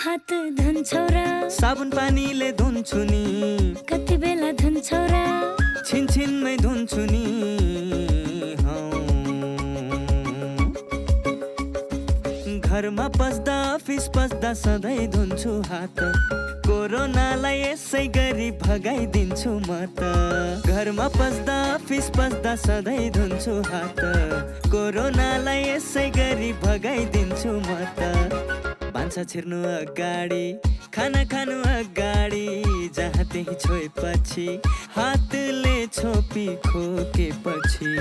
हात धुन्छौ र साबुन पानीले धुन्छु नि कति बेला धुन्छौ र छिनछिनमै धुन्छु नि घरमा पस्दा अफिस पस्दा सधैँ धुन्छु हात कोरोनालाई यसै गरी भगाइदिन्छु म त घरमा पस्दा अफिस पस्दा सधैँ धुन्छु हात कोरोनालाई यसै गरी भगाइदिन्छु म त भान्सा छिर्नु अगाडि खाना खानु अगाडि जहाँ त्यही छोएपछि हातले छोपी खोकेपछि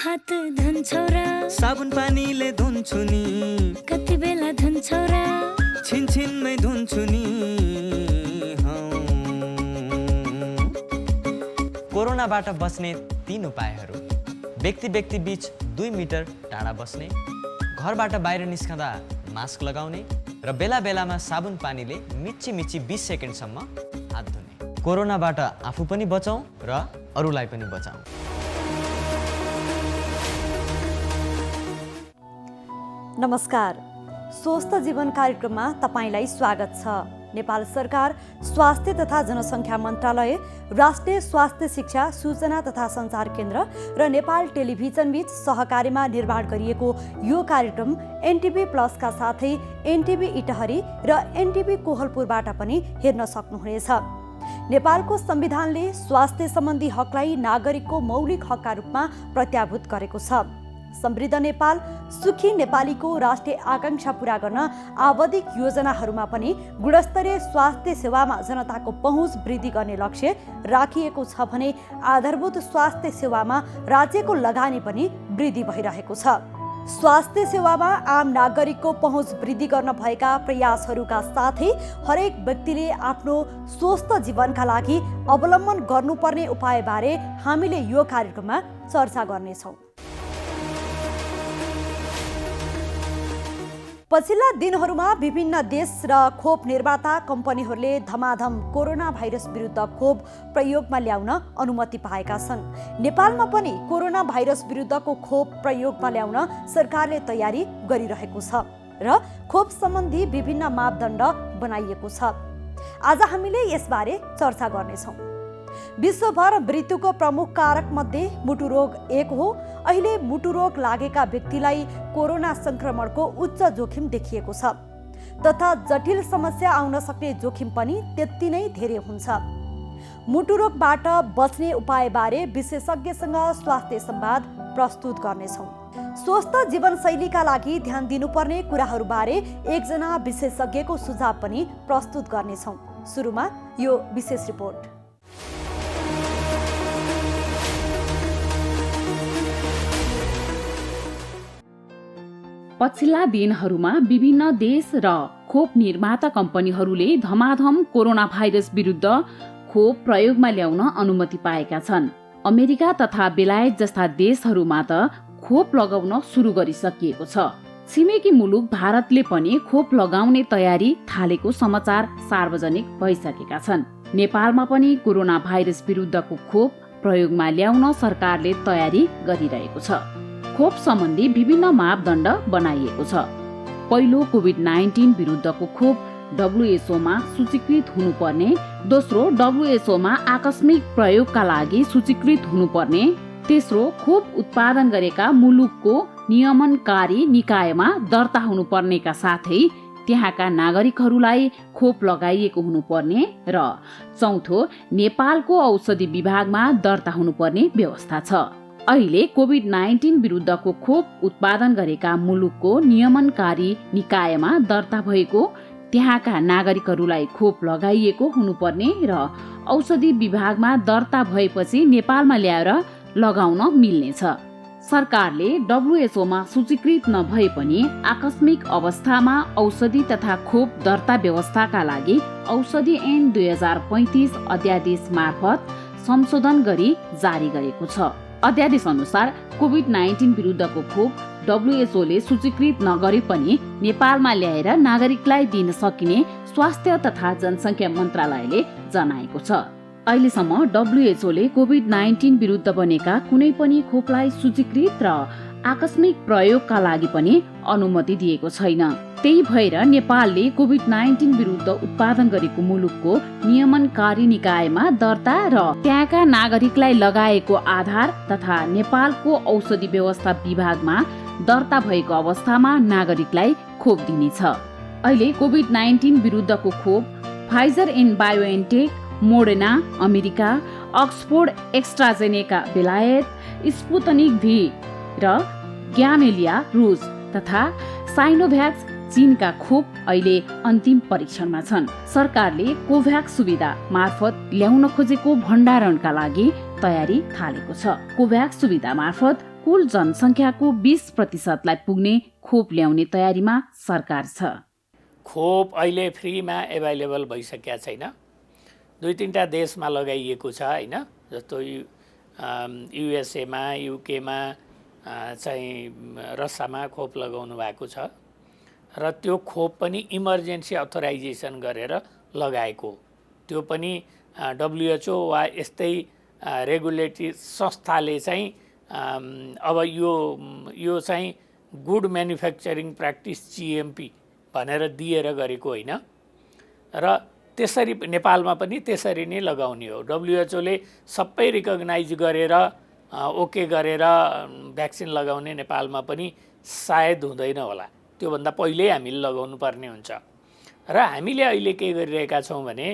हात धुन्छौ र साबुन पानीले धुन्छु नि कति बेला धुन्छौ र छिनछिनमै धुन्छु नि कोरोनाबाट बस्ने 3 उपायहरू। व्यक्ति बीच 2 मिटर टाढा बस्ने, घरबाट बाहिर निस्कँदा मास्क लगाउने र बेला बेलामा साबुन पानीले मिच्ची 20 सेकेन्डसम्म हात धुने। कोरोनाबाट आफू पनि बचौँ र अरूलाई पनि बचाउँ। नमस्कार, स्वस्थ जीवन कार्यक्रममा तपाईलाई स्वागत छ। नेपाल सरकार स्वास्थ्य तथा जनसङ्ख्या मन्त्रालय, राष्ट्रिय स्वास्थ्य शिक्षा सूचना तथा सञ्चार केन्द्र र नेपाल टेलिभिजन बीच सहकारीमा निर्माण गरिएको यो कार्यक्रम एनटिभी प्लसका साथै एनटिभी इटहरी र एनटिभी कोहलपुरबाट पनि हेर्न सक्नुहुनेछ। नेपालको संविधानले स्वास्थ्य सम्बन्धी हकलाई नागरिकको मौलिक हकका रूपमा प्रत्याभूत गरेको छ। समृद्ध नेपाल सुखी नेपालीको राष्ट्रिय आकांक्षा पूरा गर्न आवधिक योजनाहरूमा पनि गुणस्तरीय स्वास्थ्य सेवामा जनताको पहुँच वृद्धि गर्ने लक्ष्य राखिएको छ भने आधारभूत स्वास्थ्य सेवामा राज्यको लगानी पनि वृद्धि भइरहेको छ। स्वास्थ्य सेवामा आम नागरिकको पहुँच वृद्धि गर्न भएका प्रयासहरूका साथै हरेक व्यक्तिले आफ्नो स्वस्थ जीवनका लागि अवलम्बन गर्नुपर्ने उपायबारे हामीले यो कार्यक्रममा चर्चा गर्नेछौँ। पछिल्ला दिनहरूमा विभिन्न देश र खोप निर्माता कम्पनीहरूले धमाधम कोरोना भाइरस विरुद्ध खोप प्रयोगमा ल्याउन अनुमति पाएका छन्। नेपालमा पनि कोरोना भाइरस विरुद्धको खोप प्रयोगमा ल्याउन सरकारले तयारी गरिरहेको छ र खोप सम्बन्धी विभिन्न मापदण्ड बनाइएको छ। आज हामीले यसबारे चर्चा गर्नेछौँ। विश्वभर मृत्युको प्रमुख कारक मध्ये मुटु रोग एक हो। अहिले मुटु रोग लागेका व्यक्तिलाई कोरोना संक्रमणको उच्च जोखिम देखिएको छ तथा जटिल समस्या आउन सक्ने जोखिम पनि त्यति नै धेरै हुन्छ। मुटु रोगबाट बच्ने उपायबारे विशेषज्ञसँग स्वास्थ्य संवाद प्रस्तुत गर्नेछौँ। स्वस्थ जीवनशैलीका लागि ध्यान दिनुपर्ने कुराहरूबारे एकजना विशेषज्ञको सुझाव पनि प्रस्तुत गर्नेछौँ। सुरुमा यो विशेष रिपोर्ट। पछिल्ला दिनहरूमा विभिन्न देश र खोप निर्माता कम्पनीहरूले धमाधम कोरोना भाइरस विरुद्ध खोप प्रयोगमा ल्याउन अनुमति पाएका छन्। अमेरिका तथा बेलायत जस्ता देशहरूमा त खोप लगाउन सुरु गरिसकिएको छ। छिमेकी मुलुक भारतले पनि खोप लगाउने तयारी थालेको समाचार सार्वजनिक भइसकेका छन्। नेपालमा पनि कोरोना भाइरस विरुद्धको खोप प्रयोगमा ल्याउन सरकारले तयारी गरिरहेको छ। खोप सम्बन्धी विभिन्न मापदण्ड बनाइएको छ। पहिलो, कोभिड-19 विरुद्धको खोप WHO मा सूचीकृत हुनुपर्ने। दोस्रो, WHO मा आकस्मिक प्रयोगका लागि सूचीकृत हुनुपर्ने। तेस्रो, खोप उत्पादन गरेका मुलुकको नियमनकारी निकायमा दर्ता हुनुपर्नेका साथै त्यहाँका नागरिकहरूलाई खोप लगाइएको हुनुपर्ने र चौथो, नेपालको औषधि विभागमा दर्ता हुनुपर्ने व्यवस्था छ। अहिले कोभिड-19 विरुद्धको खोप उत्पादन गरेका मुलुकको नियमनकारी निकायमा दर्ता भएको त्यहाँका नागरिकहरूलाई खोप लगाइएको हुनुपर्ने र औषधि विभागमा दर्ता भएपछि नेपालमा ल्याएर लगाउन मिल्नेछ। सरकारले WHO मा सूचीकृत नभए पनि आकस्मिक अवस्थामा औषधि तथा खोप दर्ता व्यवस्थाका लागि औषधि ऐन 2035 अध्यादेश मार्फत संशोधन गरी जारी गरेको छ। अध्यादेश अनुसार कोभिड-19 विरुद्धको खोप WHO ले सूचीकृत नगरे पनि नेपालमा ल्याएर नागरिकलाई दिन सकिने स्वास्थ्य तथा जनसङ्ख्या मन्त्रालयले जनाएको छ। अहिलेसम्म WHO ले कोभिड-19 विरुद्ध बनेका कुनै पनि खोपलाई सूचीकृत र आकस्मिक प्रयोगका लागि पनि अनुमति दिएको छैन। त्यही भएर नेपालले कोभिड-19 विरुद्ध उत्पादन गरेको मुलुकको नियमनकारी निकायमा दर्ता र त्यहाँका नागरिकलाई लगाएको आधार तथा नेपालको औषधि व्यवस्था विभागमा दर्ता भएको अवस्थामा नागरिकलाई खोप दिनेछ। अहिले कोभिड-19 विरुद्धको खोप Pfizer and BioNTech, Moderna America, Oxford AstraZeneca बेलायत, स्पुतनिक भी र ग्यामेलिया रुस तथा साइनोभ्याक्स चीनका खोप अहिले अन्तिम परीक्षणमा छन्। सरकारले कोभ्याक्स सुविधा मार्फत ल्याउन खोजेको भण्डारणका लागि तयारी थालेको छ। कोभ्याक्स सुविधा मार्फत कुल जनसङ्ख्याको 20% पुग्ने खोप ल्याउने तयारीमा सरकार छ। खोप अहिले फ्रीमा एभाइलेबल भइसकेका छैन। 2-3टा देशमा लगाइएको छ हैन, जस्तो युएसएमा, युकेमा चाहिँ रसियामा खोप लगाउनु भएको छ र त्यो खोप पनि इमर्जेन्सी अथोराइजेसन गरेर लगाएको। त्यो पनि WHO वा यस्तै रेगुलेटरी संस्थाले चाहिँ अब यो चाहिँ गुड म्यानुफ्याक्चरिङ प्र्याक्टिस GMP भनेर दिएर गरेको होइन र त्यसरी नेपालमा पनि त्यसरी नै लगाउने हो। WHO ले सबै रिकग्नाइज गरेर ओके गरेर भ्याक्सिन लगाउने नेपालमा पनि सायद हुँदैन होला। त्योभन्दा पहिल्यै हामीले लगाउनु पर्ने हुन्छ र हामीले अहिले के गरिरहेका छौँ भने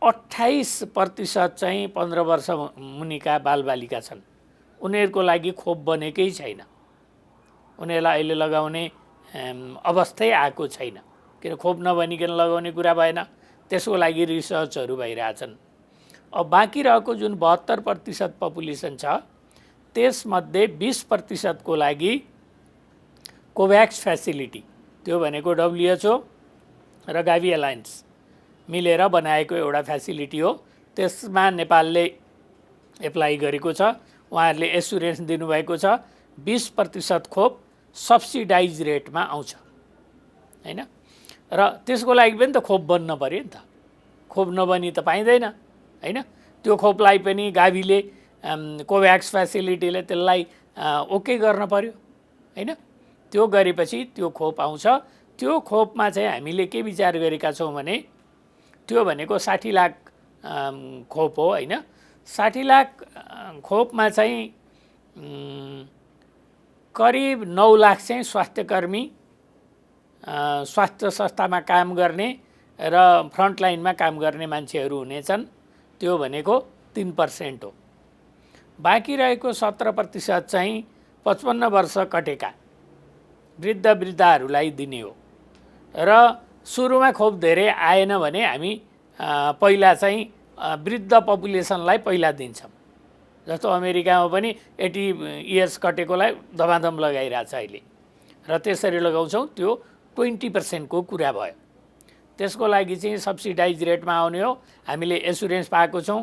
28% चाहिँ 15 वर्ष मुनिका बालबालिका छन्। उनीहरूको लागि खोप बनेकै छैन। उनीहरूलाई अहिले लगाउने अवस्थै आएको छैन, किन खोप नबनिकन लगाउने कुरा भएन। त्यसको लागि रिसर्चहरू भइरहेछन्। अब बाँकी रहेको जुन 72% पपुलेसन छ त्यसमध्ये 20% को लागि कोभ्याक्स फेसिलिटी, त्यो भनेको WHO र गाभी एलायन्स मिलेर बनाएको एउटा फेसिलिटी हो। त्यसमा नेपालले एप्लाई गरेको छ। उहाँहरूले एसुरेन्स दिनुभएको छ 20% खोप सब्सिडाइज रेटमा आउँछ हैन। र त्यसको लागि पनि त खोप बन्न पर्यो नि त। खोप नबनी त पाइँदैन हैन। त्यो खोपलाई पनि गाभीले कोभ्याक्स फेसिलिटीले त्यसलाई ओके गर्न पर्यो हैन। त्यो गरेपछि त्यो खोप आउँछ। त्यो खोपमा चाहिँ हामीले के विचार गरेका छौँ भने त्यो भनेको 60 लाख खोप हो हैन। 60 लाख खोपमा चाहिँ करिब 9 लाख चाहिँ स्वास्थ्यकर्मी, स्वास्थ्य संस्थामा काम गर्ने र फ्रन्टलाइनमा काम गर्ने मान्छेहरू हुनेछन्। त्यो भनेको 3% हो। बाँकी रहेको 17% चाहिँ 55 वर्ष कटेका वृद्धहरूलाई दिने हो। र सुरुमा खोप धेरै आएन भने हामी पहिला चाहिँ वृद्ध पपुलेसनलाई पहिला दिन्छौँ। जस्तो अमेरिकामा पनि 80 इयर्स कटेकोलाई धमाधम लगाइरहेछ अहिले र त्यसरी लगाउँछौँ। त्यो 20% को कुरा भयो। त्यसको लागि चाहिँ सब्सिडाइज रेटमा आउने हो। हामीले एसुरेन्स पाएको छौँ।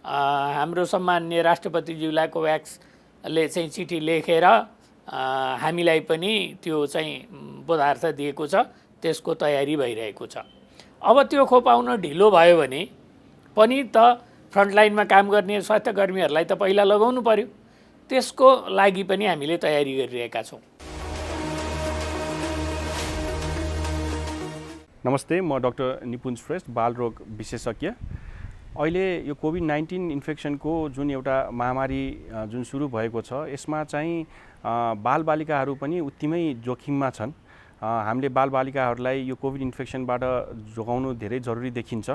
हाम्रो सम्माननीय राष्ट्रपतिज्यूलाई कोभ्याक्सले चाहिँ चिठी लेखेर हामीलाई पनि त्यो चाहिँ पदार्थ दिएको छ। त्यसको तयारी भइरहेको छ। अब त्यो खोप आउन ढिलो भयो भने पनि त फ्रन्टलाइनमा काम गर्ने स्वास्थ्यकर्मीहरूलाई त पहिला लगाउनु पर्यो। त्यसको लागि पनि हामीले तयारी गरिरहेका छौँ। नमस्ते, म डाक्टर निपुञ्ज श्रेष्ठ, बालरोग विशेषज्ञ। अहिले यो कोभिड-19 इन्फेक्सनको जुन एउटा महामारी जुन सुरु भएको छ यसमा चाहिँ बालबालिकाहरू पनि उत्तिमै जोखिममा छन्। हामीले बालबालिकाहरूलाई यो कोभिड इन्फेक्सनबाट जोगाउनु धेरै जरुरी देखिन्छ।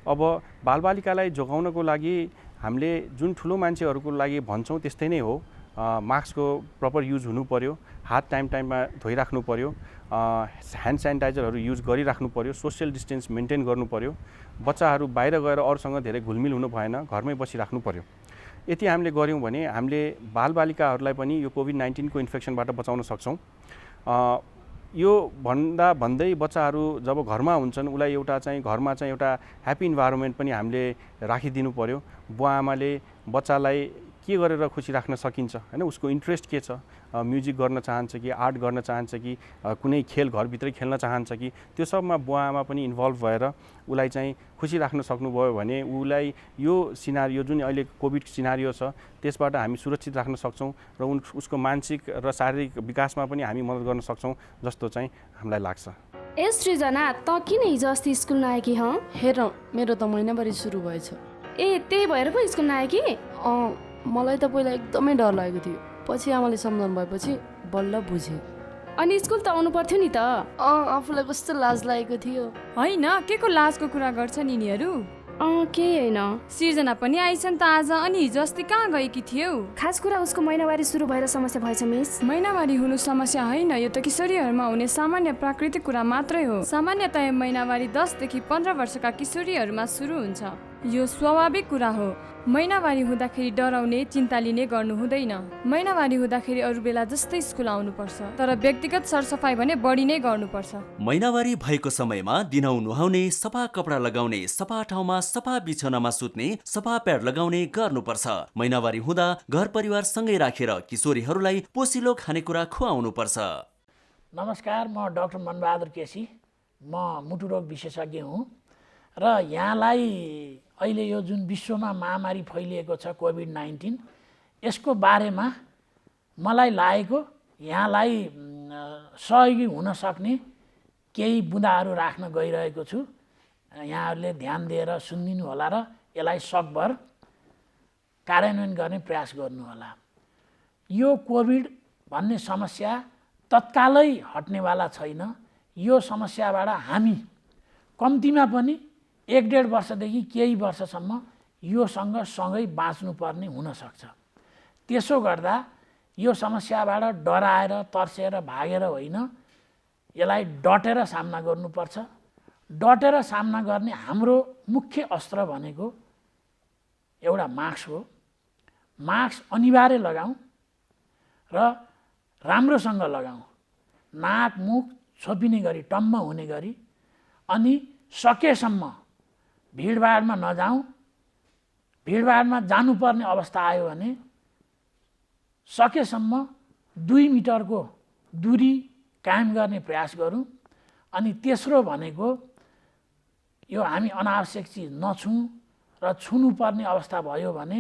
अब बालबालिकालाई जोगाउनको लागि हामीले जुन ठुलो मान्छेहरूको लागि भन्छौँ त्यस्तै नै हो। मास्कको प्रपर युज हुनु पर्यो, हात टाइममा धोइराख्नु पर्यो, ह्यान्ड सेनिटाइजरहरू युज गरिराख्नु पर्यो, सोसियल डिस्टेन्स मेन्टेन गर्नु पर्यो, बच्चाहरू बाहिर गएर अरूसँग धेरै घुलमिल हुनु भएन, घरमै बसिराख्नु पर्यो। यति हामीले गऱ्यौँ भने हामीले बालबालिकाहरूलाई पनि यो कोभिड-19 को इन्फेक्सनबाट बचाउन सक्छौँ। यो भन्दै बच्चाहरू जब घरमा हुन्छन् उसलाई एउटा चाहिँ घरमा चाहिँ एउटा ह्याप्पी इन्भाइरोमेन्ट पनि हामीले राखिदिनु पर्यो। बुवा आमाले बच्चालाई के गरेर खुसी राख्न सकिन्छ हैन, उसको इन्ट्रेस्ट के छ, म्युजिक गर्न चाहन्छ कि आर्ट गर्न चाहन्छ कि कुनै खेल घरभित्रै खेल्न चाहन्छ कि, त्यो सबमा बुवा आमा पनि इन्भल्भ भएर उसलाई चाहिँ खुसी राख्न सक्नुभयो भने उसलाई यो सिनारियो जुन अहिले कोभिड सिनारियो छ त्यसबाट हामी सुरक्षित राख्न सक्छौँ र उसको मानसिक र शारीरिक विकासमा पनि हामी मद्दत गर्न सक्छौँ जस्तो चाहिँ हामीलाई लाग्छ। ए सृजना, त किन हिजो अस्ति स्कुल नआएकी? हेर, मेरो त महिनाभरि सुरु भएछ। ए त्यही भएर पो स्कुल नआएकी? मलाई त पहिला एकदमै डर लागेको थियो, पछि आमाले सम्झाउनु भएपछि बल्ल बुझेँ। अनि स्कुल त आउनु पर्थ्यो नि त। आफूलाई कस्तो लाज लागेको थियो। होइन, के को लाजको कुरा गर्छन् यिनीहरू? केही होइन। सृजना पनि आइछन् त आज। अनि हिजो अस्ति कहाँ गएकी थियौ? खास कुरा उसको महिनावारी सुरु भएर समस्या भएछ मिस। महिनावारी हुनु समस्या होइन, यो त किशोरीहरूमा हुने सामान्य प्राकृतिक कुरा मात्रै हो। सामान्यतया महिनावारी 10 देखि 15 वर्षका किशोरीहरूमा सुरु हुन्छ। यो स्वाभाविक कुरा हो। महिनावारी हुँदाखेरि डराउने, चिन्ता लिने गर्नु हुँदैन। महिनावारी हुँदाखेरि अरू बेला जस्तै स्कुल आउनुपर्छ, तर व्यक्तिगत सरसफाइ भने बढी नै गर्नुपर्छ। महिनावारी भएको समयमा दिनहुँ नुहाउने, सफा कपडा लगाउने, सफा ठाउँमा सफा बिछौनामा सुत्ने, सफा प्याड लगाउने गर्नुपर्छ। महिनावारी हुँदा घर परिवार सँगै राखेर किशोरीहरूलाई पोसिलो खानेकुरा खुवाउनुपर्छ। नमस्कार, म डाक्टर मनबहादुर केसी, म मुटु रोग विशेषज्ञ हुँ र यहाँलाई अहिले यो जुन विश्वमा महामारी फैलिएको छ कोभिड-19, यसको बारेमा मलाई लागेको यहाँलाई सहयोगी हुन सक्ने केही बुँदाहरू राख्न गइरहेको छु। यहाँहरूले ध्यान दिएर सुनिदिनु होला र यसलाई सकभर कार्यान्वयन गर्ने प्रयास गर्नुहोला। यो कोभिड भन्ने समस्या तत्कालै हट्नेवाला छैन। यो समस्याबाट हामी कम्तीमा पनि 1-1.5 वर्षदेखि केही वर्षसम्म योसँग सँगै बाँच्नुपर्ने हुनसक्छ। त्यसो गर्दा यो समस्याबाट डराएर तर्सेर भागेर होइन, यसलाई डटेर सामना गर्नुपर्छ। डटेर सामना गर्ने हाम्रो मुख्य अस्त्र भनेको एउटा मास्क हो। मास्क अनिवार्य लगाऊँ र राम्रोसँग लगाऊँ, नाक मुख छोपिने गरी, टम्म हुने गरी। अनि सकेसम्म भिडभाडमा नजाउँ। भिडभाडमा जानुपर्ने अवस्था आयो भने सकेसम्म 2 मिटरको दूरी कायम गर्ने प्रयास गरौँ। अनि तेस्रो भनेको यो हामी अनावश्यक चिज नछुँ र छुनुपर्ने अवस्था भयो भने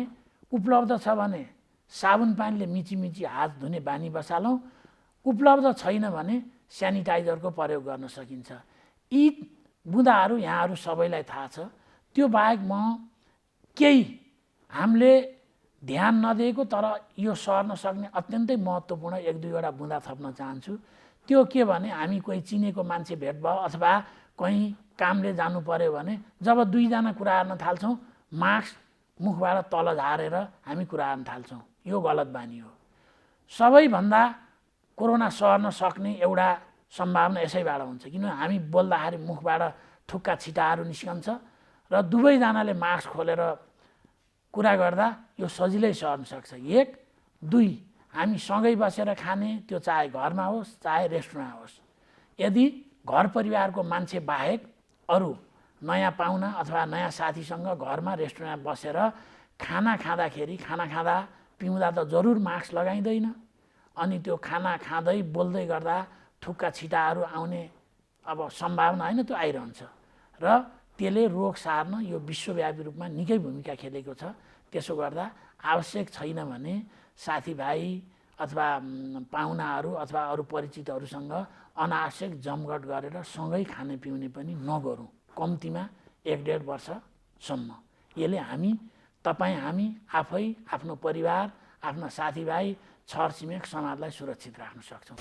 उपलब्ध छ भने साबुन पानीले मिची हात धुने बानी बसालौँ। उपलब्ध छैन भने सेनिटाइजरको प्रयोग गर्न सकिन्छ। यी बुँदाहरू यहाँहरू सबैलाई थाहा छ। त्यो बाहेक म केही हामीले ध्यान नदिएको तर यो सर्न सक्ने अत्यन्तै महत्त्वपूर्ण 1-2 बुँदा थप्न चाहन्छु। त्यो के भने हामी कोही चिनेको मान्छे भेट भयो अथवा कहीँ कामले जानु पर्यो भने जब 2 जना कुरा गर्न थाल्छौँ, मास्क मुखबाट तल झारेर हामी कुरा गर्न थाल्छौँ। यो गलत बानी हो। सबैभन्दा कोरोना सर्न सक्ने एउटा सम्भावना यसैबाट हुन्छ, किनभने हामी बोल्दाखेरि मुखबाट थुक्का छिटाहरू निस्कन्छ र दुवैजनाले मास्क खोलेर कुरा गर्दा यो सजिलै सर्न सक्छ। 1, 2 हामी सँगै बसेर खाने, त्यो चाहे घरमा होस् चाहे रेस्टुरेन्टमा होस्। यदि घर परिवारको मान्छे बाहेक अरू नयाँ पाहुना अथवा नयाँ साथीसँग घरमा रेस्टुरेन्टमा बसेर खाना खाँदाखेरि, खाना खाँदा पिउँदा त जरुर मास्क लगाइँदैन। अनि त्यो खाना खाँदै बोल्दै गर्दा थुक्का छिटाहरू आउने अब सम्भावना होइन, त्यो आइरहन्छ र त्यसले रोग सार्न यो विश्वव्यापी रूपमा निकै भूमिका खेलेको छ। त्यसो गर्दा आवश्यक छैन भने साथीभाइ अथवा पाहुनाहरू अथवा अरू परिचितहरूसँग अनावश्यक जमघट गरेर सँगै खाने पिउने पनि नगरौँ, कम्तीमा 1-1.5 वर्षसम्म। यसले हामी, तपाईँ, हामी आफै, आफ्नो परिवार, आफ्ना साथीभाइ, छरछिमेक, समाजलाई सुरक्षित राख्न सक्छौँ।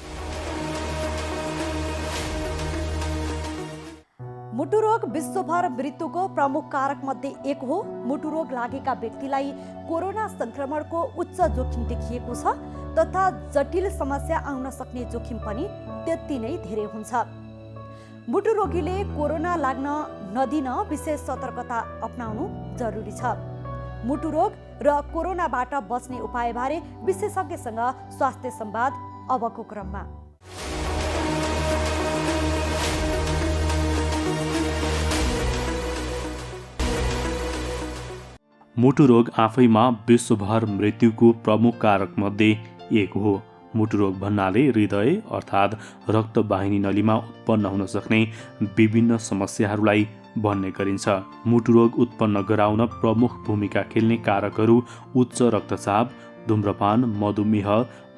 मुटु रोग विश्वभर मृत्युको प्रमुख कारक मध्ये एक हो। मुटु रोग लागेका व्यक्तिलाई कोरोना संक्रमणको उच्च जोखिम देखिएको छ तथा जटिल समस्या आउन सक्ने जोखिम पनि त्यति नै धेरै हुन्छ। मुटु रोगीले कोरोना लाग्न नदिन विशेष सतर्कता अपनाउनु जरुरी छ। मुटु रोग र कोरोनाबाट बच्ने उपायबारे विशेषज्ञसँग स्वास्थ्य संवाद अबको क्रममा। मुटु रोग आफैमा विश्वभर मृत्युको प्रमुख कारक मध्ये एक हो। मुटु रोग भन्नाले हृदय अर्थात् रक्तवाहिनी नलीमा उत्पन्न हुन सक्ने विभिन्न समस्याहरूलाई भन्ने गरिन्छ। मुटु रोग उत्पन्न गराउन प्रमुख भूमिका खेल्ने कारकहरू उच्च रक्तचाप, धूम्रपान, मधुमेह,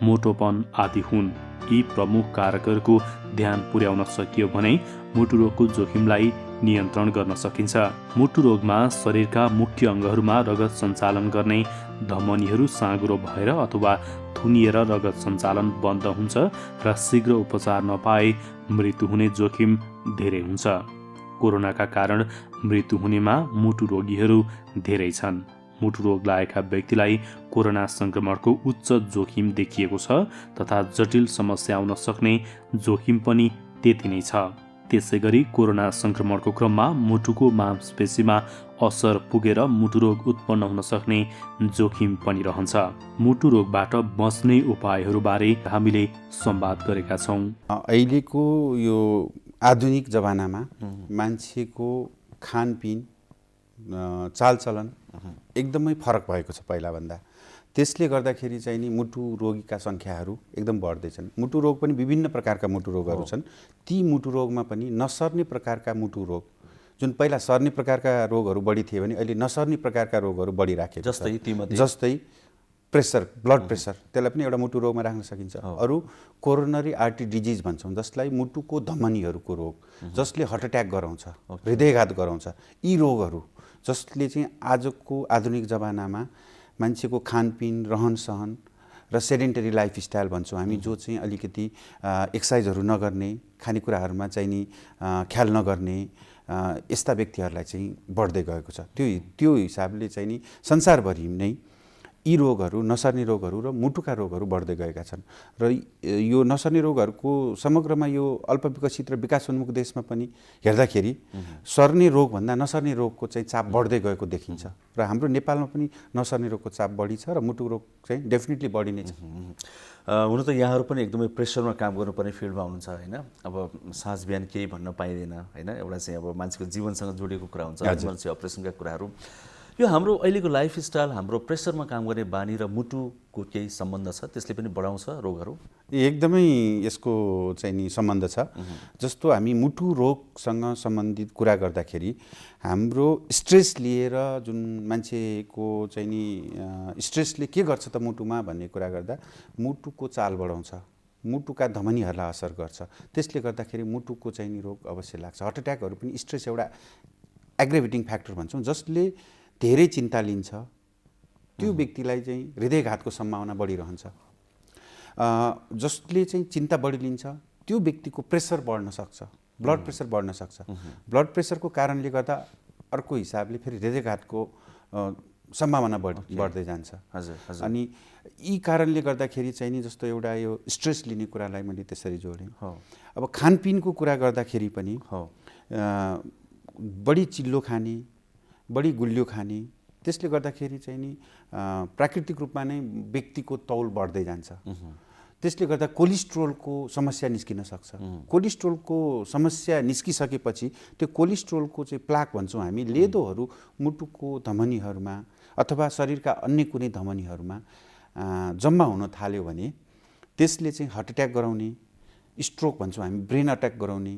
मोटोपन आदि हुन्। यी प्रमुख कारकहरूको ध्यान पुर्याउन सकियो भने मुटु रोगको जोखिमलाई नियन्त्रण गर्न सकिन्छ। मुटु रोगमा शरीरका मुख्य अङ्गहरूमा रगत सञ्चालन गर्ने धमनीहरू साँघुरो भएर अथवा थुनिएर रगत सञ्चालन बन्द हुन्छ र शीघ्र उपचार नपाए मृत्यु हुने जोखिम धेरै हुन्छ। कोरोनाका कारण मृत्यु हुनेमा मुटु रोगीहरू धेरै छन्। मुटु रोग लागेका व्यक्तिलाई कोरोना संक्रमणको उच्च जोखिम देखिएको छ तथा जटिल समस्या आउन सक्ने जोखिम पनि त्यति नै छ। त्यसै गरी कोरोना संक्रमणको क्रममा मुटुको मांसपेशीमा असर पुगेर मुटु रोग उत्पन्न हुन सक्ने जोखिम पनि रहन्छ। मुटु रोगबाट बच्ने उपायहरूबारे हामीले संवाद गरेका छौँ। अहिलेको यो आधुनिक जमानामा मान्छेको खानपिन चालचलन एकदमै फरक भएको छ पहिलाभन्दा। त्यसले गर्दाखेरि चाहिँ नि मुटु रोगीका सङ्ख्याहरू एकदम बढ्दैछन्। मुटु रोग पनि विभिन्न प्रकारका मुटु रोगहरू छन्। ती मुटु रोगमा पनि नसर्ने प्रकारका मुटु रोग, जुन पहिला सर्ने प्रकारका रोगहरू बढी थिए भने अहिले नसर्ने प्रकारका रोगहरू बढिराखेको छ। जस्तै प्रेसर, ब्लड प्रेसर, त्यसलाई पनि एउटा मुटु रोगमा राख्न सकिन्छ। अरू कोरोनरी आर्टरी डिजिज भन्छौँ, जसलाई मुटुको धमनीहरूको रोग, जसले हार्ट एट्याक गराउँछ, हृदयघात गराउँछ। यी रोगहरू जसले चाहिँ आजको आधुनिक जमानामा मान्छेको खानपिन, रहनसहन र सेडेन्टरी लाइफस्टाइल भन्छौँ हामी, जो चाहिँ अलिकति एक्सर्साइजहरू नगर्ने, खानेकुराहरूमा चाहिँ नि ख्याल नगर्ने, यस्ता व्यक्तिहरूलाई चाहिँ बढ्दै गएको छ। त्यो हिसाबले चाहिँ नि संसारभरि नै यी रोगहरू, नसर्ने रोगहरू र मुटुका रोगहरू बढ्दै गएका छन्। र यो नसर्ने रोगहरूको समग्रमा यो अल्पविकसित र विकासोन्मुख देशमा पनि हेर्दाखेरि सर्ने रोगभन्दा नसर्ने रोगको चाहिँ चाप बढ्दै गएको देखिन्छ। र हाम्रो नेपालमा पनि नसर्ने रोगको चाप बढी छ र मुटु रोग चाहिँ डेफिनेटली बढी नै छ। हुन त यहाँहरू पनि एकदमै प्रेसरमा काम गर्नुपर्ने फिल्डमा हुनुहुन्छ होइन। अब साँझ बिहान केही भन्न पाइँदैन होइन। एउटा चाहिँ अब मान्छेको जीवनसँग जोडिएको कुरा हुन्छ, इमर्जेन्सी अपरेसनका कुराहरू। यो हाम्रो अहिलेको लाइफस्टाइल, हाम्रो प्रेसरमा काम गर्ने बानी र मुटुको केही सम्बन्ध छ, त्यसले पनि बढाउँछ रोगहरू? एकदमै यसको चाहिँ नि सम्बन्ध छ। जस्तो हामी मुटु रोगसँग सम्बन्धित कुरा गर्दाखेरि हाम्रो स्ट्रेस लिएर, जुन मान्छेको चाहिँ नि स्ट्रेसले के गर्छ त मुटुमा भन्ने कुरा गर्दा मुटुको चाल बढाउँछ, मुटुका धमनीहरूलाई असर गर्छ। त्यसले गर्दाखेरि मुटुको चाहिँ नि रोग अवश्य लाग्छ। हार्ट एट्याकहरू पनि स्ट्रेस एउटा एग्रेभेटिङ फ्याक्टर भन्छौँ, जसले धेरै चिन्ता लिन्छ त्यो व्यक्तिलाई चाहिँ हृदयघातको सम्भावना बढिरहन्छ। जसले चाहिँ चिन्ता बढी लिन्छ त्यो व्यक्तिको प्रेसर बढ्न सक्छ, ब्लड प्रेसर बढ्न सक्छ। ब्लड प्रेसरको कारणले गर्दा अर्को हिसाबले फेरि हृदयघातको सम्भावना बढ्दै जान्छ। अनि यी कारणले गर्दाखेरि चाहिँ नि जस्तो एउटा यो स्ट्रेस लिने कुरालाई मैले त्यसरी जोडेँ। अब खानपिनको कुरा गर्दाखेरि पनि बढी चिल्लो खाने, बढी गुलियो खाने, त्यसले गर्दाखेरि चाहिँ नि प्राकृतिक रूपमा नै व्यक्तिको तौल बढ्दै जान्छ। त्यसले गर्दा कोलेस्ट्रोलको समस्या निस्किन सक्छ। कोलेस्ट्रोलको समस्या निस्किसकेपछि त्यो कोलेस्ट्रोलको चाहिँ प्लाक भन्छौँ हामी, लेदोहरू मुटुको धमनीहरूमा अथवा शरीरका अन्य कुनै धमनीहरूमा जम्मा हुन थाल्यो भने त्यसले चाहिँ हार्ट एट्याक गराउने, स्ट्रोक भन्छौँ हामी, ब्रेन अट्याक गराउने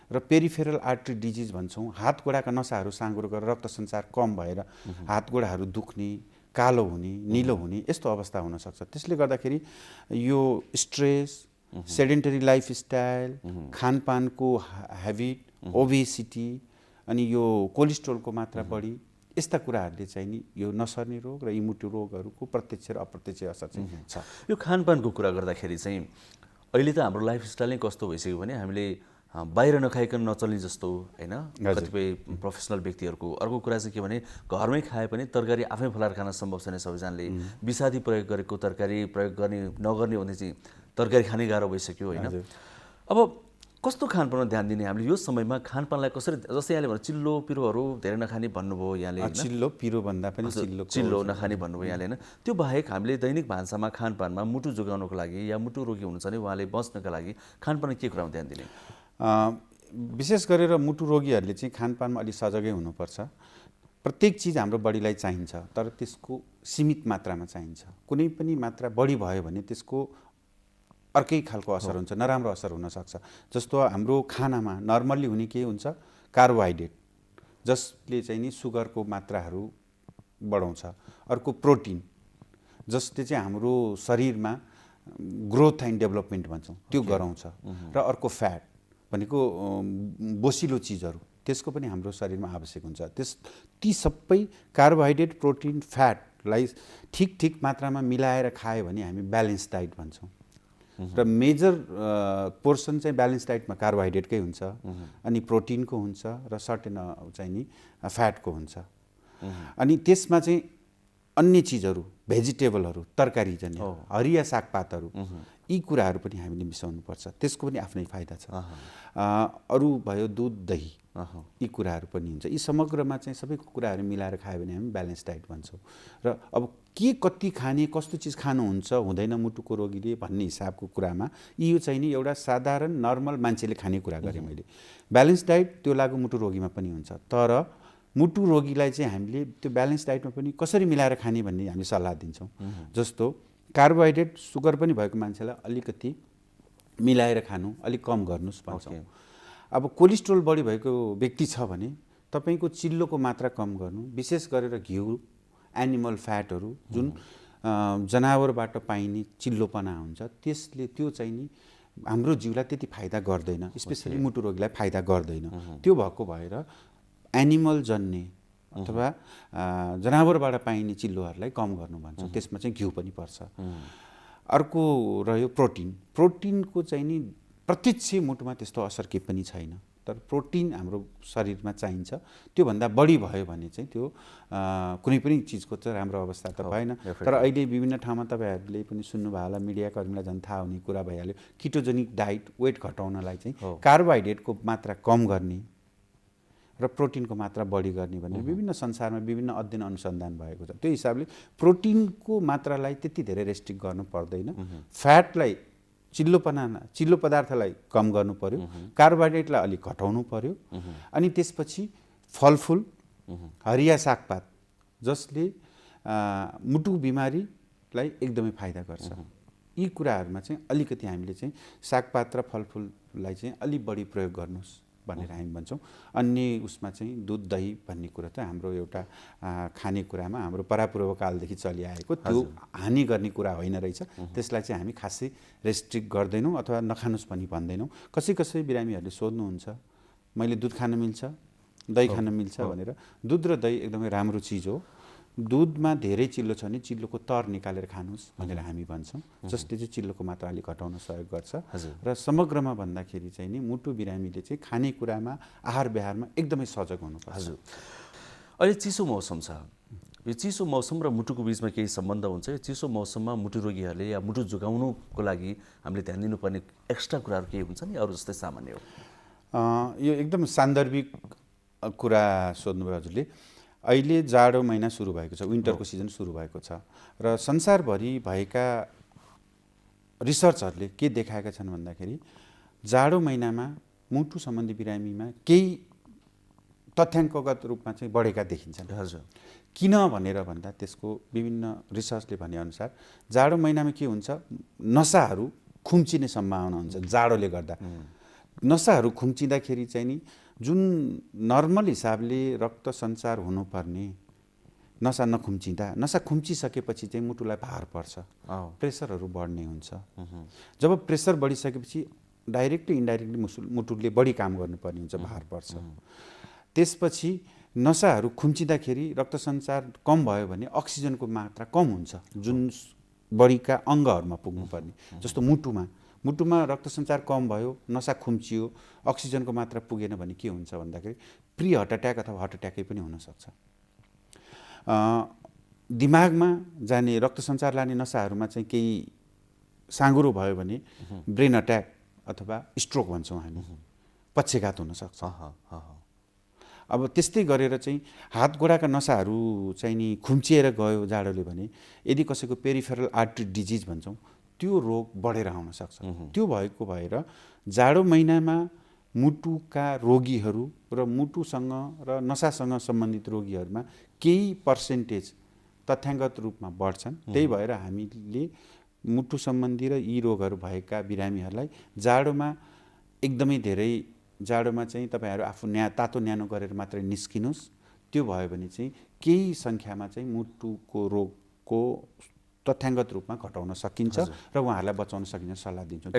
र पेरिफेरल आर्टरी डिजिज भन्छौँ। हात गोडाका नसाहरू साँघुरो गरेर रक्त सञ्चार कम भएर हात गोडाहरू दुख्ने, कालो हुने, निलो हुने, यस्तो अवस्था हुनसक्छ। त्यसले गर्दाखेरि यो स्ट्रेस, सेडेन्टरी लाइफस्टाइल, खानपानको ह्याबिट, ओबेसिटी अनि यो कोलेस्ट्रोलको मात्रा बढी, यस्ता कुराहरूले चाहिँ नि यो नसर्ने रोग र यी मुटु रोगहरूको प्रत्यक्ष र अप्रत्यक्ष असर चाहिँ छ। यो खानपानको कुरा गर्दाखेरि चाहिँ अहिले त हाम्रो लाइफस्टाइल नै कस्तो भइसक्यो भने हामीले बाहिर नखाइकन नचल्ने जस्तो होइन, कतिपय प्रोफेसनल व्यक्तिहरूको। अर्को कुरा चाहिँ के भने घरमै खाए पनि तरकारी आफै फलाएर खान सम्भव छैन सबैजनाले। विषादी प्रयोग गरेको तरकारी प्रयोग नगर्ने भने चाहिँ तरकारी खानै गाह्रो भइसक्यो होइन। अब कस्तो खानपानमा ध्यान दिने हामीले यो समयमा, खानपानलाई कसरी, जस्तै यहाँले भन्नु चिल्लो पिरोहरू धेरै नखाने भन्नुभयो यहाँले, चिल्लो पिरो भन्दा पनि चिल्लो नखाने भन्नुभयो यहाँले होइन। त्यो बाहेक हामीले दैनिक भान्सामा खानपानमा मुटु जोगाउनको लागि या मुटु रोगी हुनुहुन्छ भने उहाँले बच्नका लागि खानपानमा के कुरामा ध्यान दिने? विशेष गरेर मुटु रोगीहरूले चाहिँ खानपानमा अलिक सजगै हुनुपर्छ। प्रत्येक चिज हाम्रो बडीलाई चाहिन्छ, तर त्यसको सीमित मात्रामा चाहिन्छ। कुनै पनि मात्रा बढी भयो भने त्यसको अर्कै खालको असर हुन्छ, नराम्रो असर हुनसक्छ। जस्तो हाम्रो खानामा नर्मल्ली हुने के हुन्छ, कार्बोहाइड्रेट जसले चाहिँ नि सुगरको मात्राहरू बढाउँछ। अर्को प्रोटिन जसले चाहिँ हाम्रो शरीरमा ग्रोथ एन्ड डेभलपमेन्ट भन्छौँ त्यो गराउँछ। र अर्को फ्याट भनेको बोसिलो चिजहरू, त्यसको पनि हाम्रो शरीरमा आवश्यक हुन्छ। ती सबै कार्बोहाइड्रेट, प्रोटिन, फ्याटलाई ठिक ठिक मात्रामा मिलाएर खायो भने हामी ब्यालेन्स डाइट भन्छौँ। र मेजर पोर्सन चाहिँ ब्यालेन्स डाइटमा कार्बोहाइड्रेटकै हुन्छ, अनि प्रोटिनको हुन्छ, र सर्टेन चाहिँ नि फ्याटको हुन्छ। अनि त्यसमा चाहिँ अन्य चिजहरू, भेजिटेबलहरू, तरकारीजन्य हरिया सागपातहरू, यी कुराहरू पनि हामीले मिसाउनुपर्छ। त्यसको पनि आफ्नै फाइदा छ। अरू भयो दुध, दही, यी कुराहरू पनि हुन्छ। यी समग्रमा चाहिँ सबै कुराहरू मिलाएर खायो भने हामी ब्यालेन्स डाइट भन्छौँ। र अब के कति खाने, कस्तो चिज खानुहुन्छ हुँदैन मुटुको रोगीले भन्ने हिसाबको कुरामा यो चाहिँ नि एउटा साधारण नर्मल मान्छेले खाने कुरा गरेँ मैले। ब्यालेन्स डाइट त्यो लागु मुटु रोगीमा पनि हुन्छ, तर मुटु रोगीलाई चाहिँ हामीले त्यो ब्यालेन्स डाइटमा पनि कसरी मिलाएर खाने भन्ने हामी सल्लाह दिन्छौँ। जस्तो कार्बोहाइड्रेट, सुगर पनि भएको मान्छेलाई अलिकति मिलाएर खानु, अलिक कम गर्नुहोस् भन्छौँ। अब कोलेस्ट्रोल बढी भएको व्यक्ति छ भने तपाईँको चिल्लोको मात्रा कम गर्नु, विशेष गरेर घिउ, एनिमल फ्याटहरू जुन जनावरबाट पाइने चिल्लोपना हुन्छ, त्यसले त्यो चाहिँ नि हाम्रो जिउलाई त्यति फाइदा गर्दैन, स्पेसली मुटु रोगीलाई फाइदा गर्दैन। त्यो भएको भएर एनिमल जन्ने अथवा जनावरबाट पाइने चिल्लोहरूलाई कम गर्नु भन्छ। त्यसमा चाहिँ घिउ पनि पर्छ। अर्को रह्यो प्रोटिन। प्रोटिनको चाहिँ नि प्रत्यक्ष मुटुमा त्यस्तो असर केही पनि छैन, तर प्रोटिन हाम्रो शरीरमा चाहिन्छ। त्योभन्दा बढी भयो भने चाहिँ त्यो कुनै पनि चिजको चाहिँ राम्रो अवस्था त भएन। तर अहिले विभिन्न ठाउँमा तपाईँहरूले पनि सुन्नुभयो होला, मिडियाकर्मीलाई झन् थाहा हुने कुरा भइहाल्यो, किटोजेनिक डाइट वेट घटाउनलाई चाहिँ कार्बोहाइड्रेटको मात्रा कम गर्ने र प्रोटिनको मात्रा बढी गर्ने भनेर विभिन्न संसारमा विभिन्न अध्ययन अनुसन्धान भएको छ। त्यो हिसाबले प्रोटिनको मात्रालाई त्यति धेरै रेस्ट्रिक्ट गर्नु पर्दैन। फ्याटलाई, चिल्लो पदार्थलाई कम गर्नु पर्यो, कार्बोहाइड्रेटलाई अलिक घटाउनु पर्यो। अनि त्यसपछि फलफुल, हरिया सागपात जसले मुटु बिमारीलाई एकदमै फाइदा गर्छ। यी कुराहरूमा चाहिँ अलिकति हामीले चाहिँ सागपात र फलफुललाई चाहिँ अलिक बढी प्रयोग गर्नुहोस् भनेर हामी भन्छौँ। अन्य उसमा चाहिँ दुध, दही भन्ने कुरा त हाम्रो एउटा खानेकुरामा हाम्रो परापूर्वकालदेखि चलिआएको त्यो हानि गर्ने कुरा होइन रहेछ। त्यसलाई चाहिँ हामी खासै रेस्ट्रिक्ट गर्दैनौँ अथवा नखानुस् पनि भन्दैनौँ। कसै बिरामीहरूले सोध्नुहुन्छ मैले दुध खान मिल्छ, दही खान मिल्छ भनेर। दुध र दही एकदमै राम्रो चिज हो। दुधमा धेरै चिल्लो छ भने चिल्लोको तर निकालेर खानुहोस् भनेर हामी भन्छौँ, जसले चाहिँ चिल्लोको मात्रा अलिक घटाउन सहयोग गर्छ। र समग्रमा भन्दाखेरि चाहिँ नि मुटु बिरामीले चाहिँ खानेकुरामा, आहार व्यवहारमा एकदमै सजग हुनुपर्छ। हजुर, अहिले चिसो मौसम छ। यो चिसो मौसम र मुटुको बिचमा केही सम्बन्ध हुन्छ? यो चिसो मौसममा मुटु रोगीहरूले या मुटु जोगाउनुको लागि हामीले ध्यान दिनुपर्ने एक्स्ट्रा कुराहरू केही हुन्छ नि, अरू जस्तै सामान्य हो? यो एकदम सान्दर्भिक कुरा सोध्नुभयो हजुरले। अहिले जाडो महिना सुरु भएको छ, विन्टरको सिजन सुरु भएको छ, र संसारभरि भएका रिसर्चहरूले के देखाएका छन् भन्दाखेरि जाडो महिनामा मुटु सम्बन्धी बिरामीमा केही तथ्याङ्कगत रूपमा चाहिँ बढेका देखिन्छन्। हजुर, किन भनेर भन्दा त्यसको विभिन्न रिसर्चले भनेअनुसार जाडो महिनामा के हुन्छ, नसाहरू खुम्चिने सम्भावना हुन्छ। जाडोले गर्दा नसाहरू खुम्चिँदाखेरि चाहिँ नि जुन नर्मल हिसाबले रक्त सञ्चार हुनुपर्ने नसा नखुम्चिँदा, नसा खुम्चिसकेपछि चाहिँ मुटुलाई भार पर्छ, प्रेसरहरू बढ्ने हुन्छ। जब प्रेसर बढिसकेपछि डाइरेक्टली इन्डाइरेक्टली मुटुले बढी काम गर्नुपर्ने हुन्छ, भार पर्छ। त्यसपछि नसाहरू खुम्चिँदाखेरि रक्त सञ्चार कम भयो भने अक्सिजनको मात्रा कम हुन्छ, जुन बडीका अङ्गहरूमा पुग्नुपर्ने। जस्तो मुटुमा रक्त सञ्चार कम भयो, नसा खुम्चियो, अक्सिजनको मात्रा पुगेन भने के हुन्छ भन्दाखेरि प्री हार्ट एट्याक अथवा हार्ट एट्याकै पनि हुनसक्छ। दिमागमा जाने रक्त सञ्चार लाने नसाहरूमा चाहिँ केही साँघुरो भयो भने ब्रेन अट्याक अथवा स्ट्रोक भन्छौँ हामी, पक्षघात हुनसक्छ। अब त्यस्तै गरेर चाहिँ हात गोडाका नसाहरू चाहिँ नि खुम्चिएर गयो जाडोले भने, यदि कसैको पेरिफेरल आर्टरी डिजिज भन्छौँ त्यो रोग बढेर आउन सक्छ। त्यो भएको भएर जाडो महिनामा मुटुका रोगीहरू र मुटुसँग र नसासँग सम्बन्धित रोगीहरूमा केही पर्सेन्टेज तथ्याङ्गत रूपमा बढ्छन्। त्यही भएर हामीले मुटु सम्बन्धी र यी रोगहरू भएका बिरामीहरूलाई जाडोमा एकदमै धेरै जाडोमा चाहिँ तपाईँहरू आफू तातो न्यानो गरेर मात्रै निस्किनुहोस्। त्यो भयो भने चाहिँ केही सङ्ख्यामा चाहिँ मुटुको रोगको तथ्याङ्गत रूपमा घटाउन सकिन्छ र उहाँहरूलाई बचाउन सकिन्छ सल्लाह दिन्छौँ।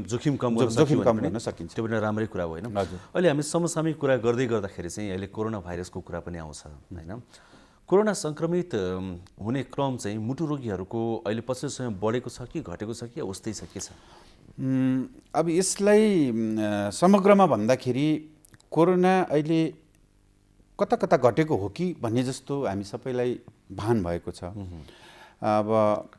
जोखिम कम गर्न सकिन्छ, त्यो पनि राम्रै कुरा हो होइन। अहिले हामी समसामयिक कुरा गर्दै गर्दाखेरि चाहिँ अहिले कोरोना भाइरसको कुरा पनि आउँछ होइन। कोरोना सङ्क्रमित हुने क्रम चाहिँ मुटु रोगीहरूको अहिले पछिल्लो समय बढेको छ कि घटेको छ कि उस्तै छ, के छ? अब यसलाई समग्रमा भन्दाखेरि कोरोना अहिले कता कता घटेको हो कि भन्ने जस्तो हामी सबैलाई भान भएको छ। अब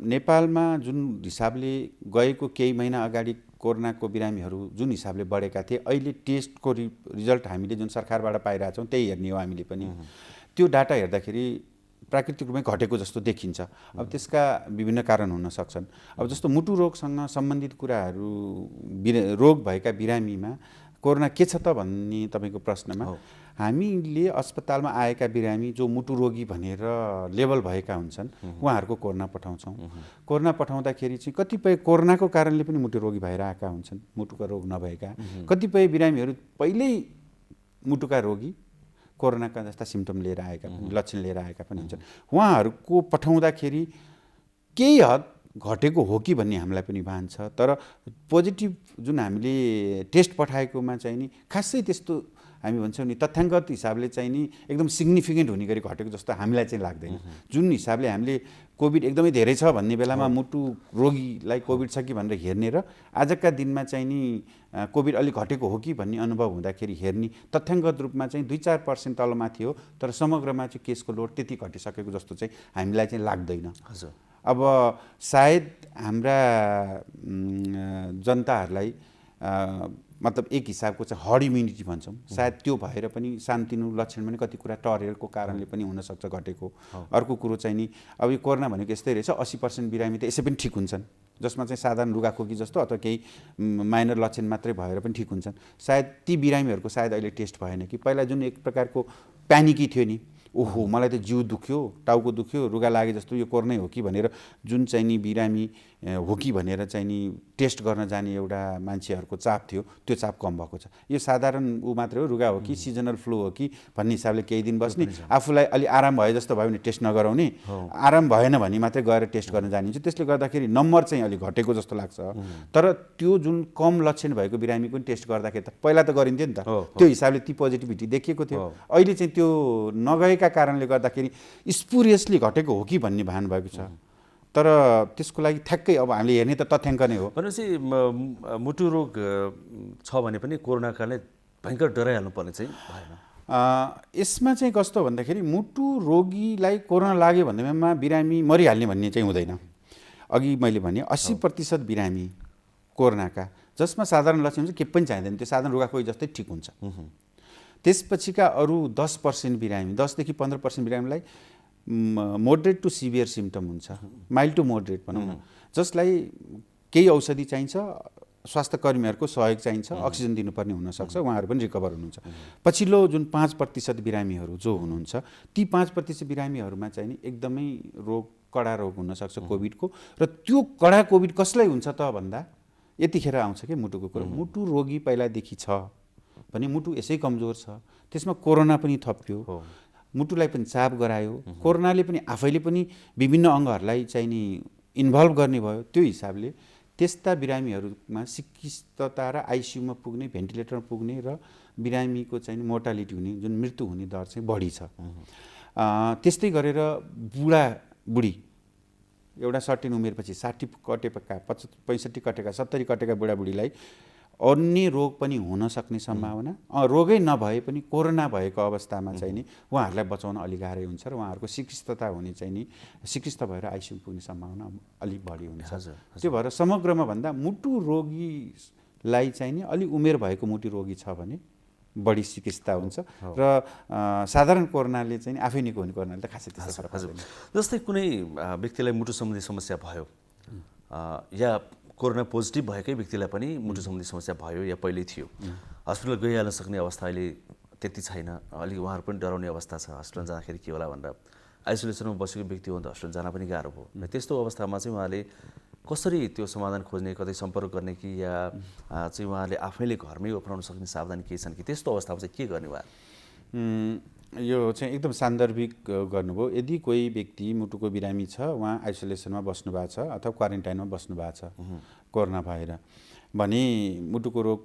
नेपालमा जुन हिसाबले गएको केही महिना अगाडि कोरोनाको बिरामीहरू जुन हिसाबले बढेका थिए, अहिले टेस्टको रिजल्ट हामीले जुन सरकारबाट पाइरहेछौँ त्यही हेर्ने हो हामीले पनि। त्यो डाटा हेर्दाखेरि प्राकृतिक रूपमै घटेको जस्तो देखिन्छ। अब त्यसका विभिन्न कारण हुन सक्छन्। अब जस्तो मुटु रोगसँग सम्बन्धित कुराहरू रोग भएका बिरामीमा कोरोना के छ त भन्ने तपाईँको प्रश्नमा, हामीले अस्पतालमा आएका बिरामी जो मुटु रोगी भनेर लेबल भएका हुन्छन् उहाँहरूको कोरोना पठाउँछौँ। कोरोना पठाउँदाखेरि चाहिँ कतिपय कोरोनाको कारणले पनि मुटु रोगी भएर आएका हुन्छन्, मुटुका रोग नभएका। कतिपय बिरामीहरू पहिल्यै मुटुका रोगी कोरोनाका जस्ता सिम्टम लिएर आएका पनि, लक्षण लिएर आएका पनि हुन्छन्। उहाँहरूको पठाउँदाखेरि केही हद घटेको हो कि भन्ने हामीलाई पनि भान छ। तर पोजिटिभ जुन हामीले टेस्ट पठाएकोमा चाहिँ नि खासै त्यस्तो हामी भन्छौँ नि तथ्याङ्गत हिसाबले चाहिँ नि एकदम सिग्निफिकेन्ट हुने गरी घटेको जस्तो हामीलाई चाहिँ लाग्दैन। जुन हिसाबले हामीले कोभिड एकदमै धेरै छ भन्ने बेलामा मुटु रोगीलाई कोभिड छ कि भनेर हेर्ने र आजका दिनमा चाहिँ नि कोभिड अलिक घटेको हो कि भन्ने अनुभव हुँदाखेरि हेर्ने तथ्याङ्गत रूपमा चाहिँ 2-4% तलमाथि हो, तर समग्रमा चाहिँ केसको लोड त्यति घटिसकेको जस्तो चाहिँ हामीलाई चाहिँ लाग्दैन। हजुर, अब सायद हाम्रा जनताहरूलाई मतलब एक हिसाबको चाहिँ हर्ड इम्युनिटी भन्छौँ, सायद त्यो भएर पनि सानतिनो लक्षण पनि कति कुरा टरेको कारणले पनि हुनसक्छ घटेको। अर्को कुरो चाहिँ नि अब यो कोरोना भनेको यस्तै रहेछ, 80% बिरामी त यसै पनि ठिक हुन्छन्, जसमा चाहिँ साधारण रुगाखोकी जस्तो अथवा केही माइनर लक्षण मात्रै भएर पनि ठिक हुन्छन्। सायद ती बिरामीहरूको सायद अहिले टेस्ट भएन कि पहिला जुन एक प्रकारको प्यानिकी थियो नि, ओहो मलाई त जिउ दुख्यो, टाउको दुख्यो, रुगा लागे जस्तो यो कोरोनै हो कि भनेर जुन चाहिँ नि बिरामी हो कि भनेर चाहिँ नि टेस्ट गर्न जाने एउटा मान्छेहरूको चाप थियो, त्यो चाप कम भएको छ। यो साधारण ऊ मात्रै हो, रुगा हो कि सिजनल फ्लू हो कि भन्ने हिसाबले केही दिन बस्ने, आफूलाई अलि आराम भयो जस्तो भयो भने टेस्ट नगराउने, आराम भएन भने मात्रै गएर टेस्ट गर्न जानिन्छ। त्यसले गर्दाखेरि नम्बर चाहिँ अलिक घटेको जस्तो लाग्छ। तर त्यो जुन कम लक्षण भएको बिरामीको पनि टेस्ट गर्दाखेरि त पहिला त गरिन्थ्यो नि त, त्यो हिसाबले ती पोजिटिभिटी देखिएको थियो। अहिले चाहिँ त्यो नगएका कारणले गर्दाखेरि स्पुरियसली घटेको हो कि भन्ने भान भएको छ। तर त्यसको लागि ठ्याक्कै अब हामीले हेर्ने त तथ्याङ्क नै हो। भनेपछि मुटु रोग छ भने पनि कोरोनाकाले भयङ्कर डराइहाल्नु पर्ने चाहिँ भएन। यसमा चाहिँ कस्तो भन्दाखेरि मुटु रोगीलाई कोरोना लाग्यो भन्दैमा बिरामी मरिहाल्ने भन्ने चाहिँ हुँदैन। अघि मैले भने 80% बिरामी कोरोनाका जसमा साधारण लक्षण चाहिँ के पनि चाहिँदैन, त्यो साधारण रुगाखोकी जस्तै ठिक हुन्छ। त्यसपछिका अरू 10% बिरामी, 10 देखि 15% बिरामीलाई मोडरेट टु सिभियर सिम्टम हुन्छ, माइल्ड टु मोडरेट भनौँ न, जसलाई केही औषधि चाहिन्छ, स्वास्थ्य कर्मीहरूको सहयोग चाहिन्छ, अक्सिजन दिनुपर्ने हुनसक्छ, उहाँहरू पनि रिकभर हुनुहुन्छ। पछिल्लो जुन 5% बिरामीहरू जो हुनुहुन्छ, ती 5% बिरामीहरूमा चाहिँ नि एकदमै रोग कडा रोग हुनसक्छ कोभिडको। र त्यो कडा कोभिड कसलाई हुन्छ त भन्दा यतिखेर आउँछ कि मुटुको कुरो। मुटु रोगी पहिलादेखि छ भने मुटु यसै कमजोर छ, त्यसमा कोरोना पनि थप्यो, मुटुलाई पनि चाप गरायो, कोरोनाले पनि आफैले पनि विभिन्न अङ्गहरूलाई चाहिँ नि इन्भल्भ गर्ने भयो। त्यो हिसाबले त्यस्ता बिरामीहरूमा सिकिस्तता र आइसियुमा पुग्ने, भेन्टिलेटरमा पुग्ने र बिरामीको चाहिँ मोर्टालिटी हुने, जुन मृत्यु हुने दर चाहिँ बढी छ। त्यस्तै गरेर बुढी एउटा सर्टेन उमेरपछि 60 कटेका, 65 कटेका, 70 कटेका बुढाबुढीलाई अन्य रोग पनि हुन सक्ने सम्भावना, रोगै नभए पनि कोरोना भएको अवस्थामा चाहिँ नि उहाँहरूलाई बचाउन अलि गाह्रै हुन्छ र उहाँहरूको सिकिस्तता हुने चाहिँ नि सिकिस्त भएर आइसियु पुग्ने सम्भावना अलिक बढी हुन्छ। त्यो भएर समग्रमा भन्दा मुटु रोगीलाई चाहिँ नि अलि उमेर भएको मुटु रोगी छ भने बढी चिकित्सा हुन्छ र साधारण कोरोनाले चाहिँ आफै निको हुने कोरोनाले त खासै त्यस्तो फरक पर्दैन। जस्तै कुनै व्यक्तिलाई मुटु सम्बन्धी समस्या भयो या कोरोना पोजिटिभ भएकै व्यक्तिलाई पनि मुटु सम्बन्धी समस्या भयो या पहिल्यै थियो, हस्पिटल गइहाल्न सक्ने अवस्था अहिले त्यति छैन, अलिक उहाँहरू पनि डराउने अवस्था छ, हस्पिटल जाँदाखेरि के होला भनेर। आइसोलेसनमा बसेको व्यक्ति हो भने त हस्पिटल जान पनि गाह्रो भयो। त्यस्तो अवस्थामा चाहिँ उहाँले कसरी त्यो समाधान खोज्ने, कतै सम्पर्क गर्ने कि या चाहिँ उहाँहरूले आफैले घरमै अपनाउन सक्ने सावधानी के छन् कि त्यस्तो अवस्थामा चाहिँ के गर्ने उहाँ? यो चाहिँ एकदम सान्दर्भिक गर्नुभयो। यदि कोही व्यक्ति मुटुको बिरामी छ, उहाँ आइसोलेसनमा बस्नु भएको छ अथवा क्वारेन्टाइनमा बस्नु भएको छ कोरोना भएर भने मुटुको रोग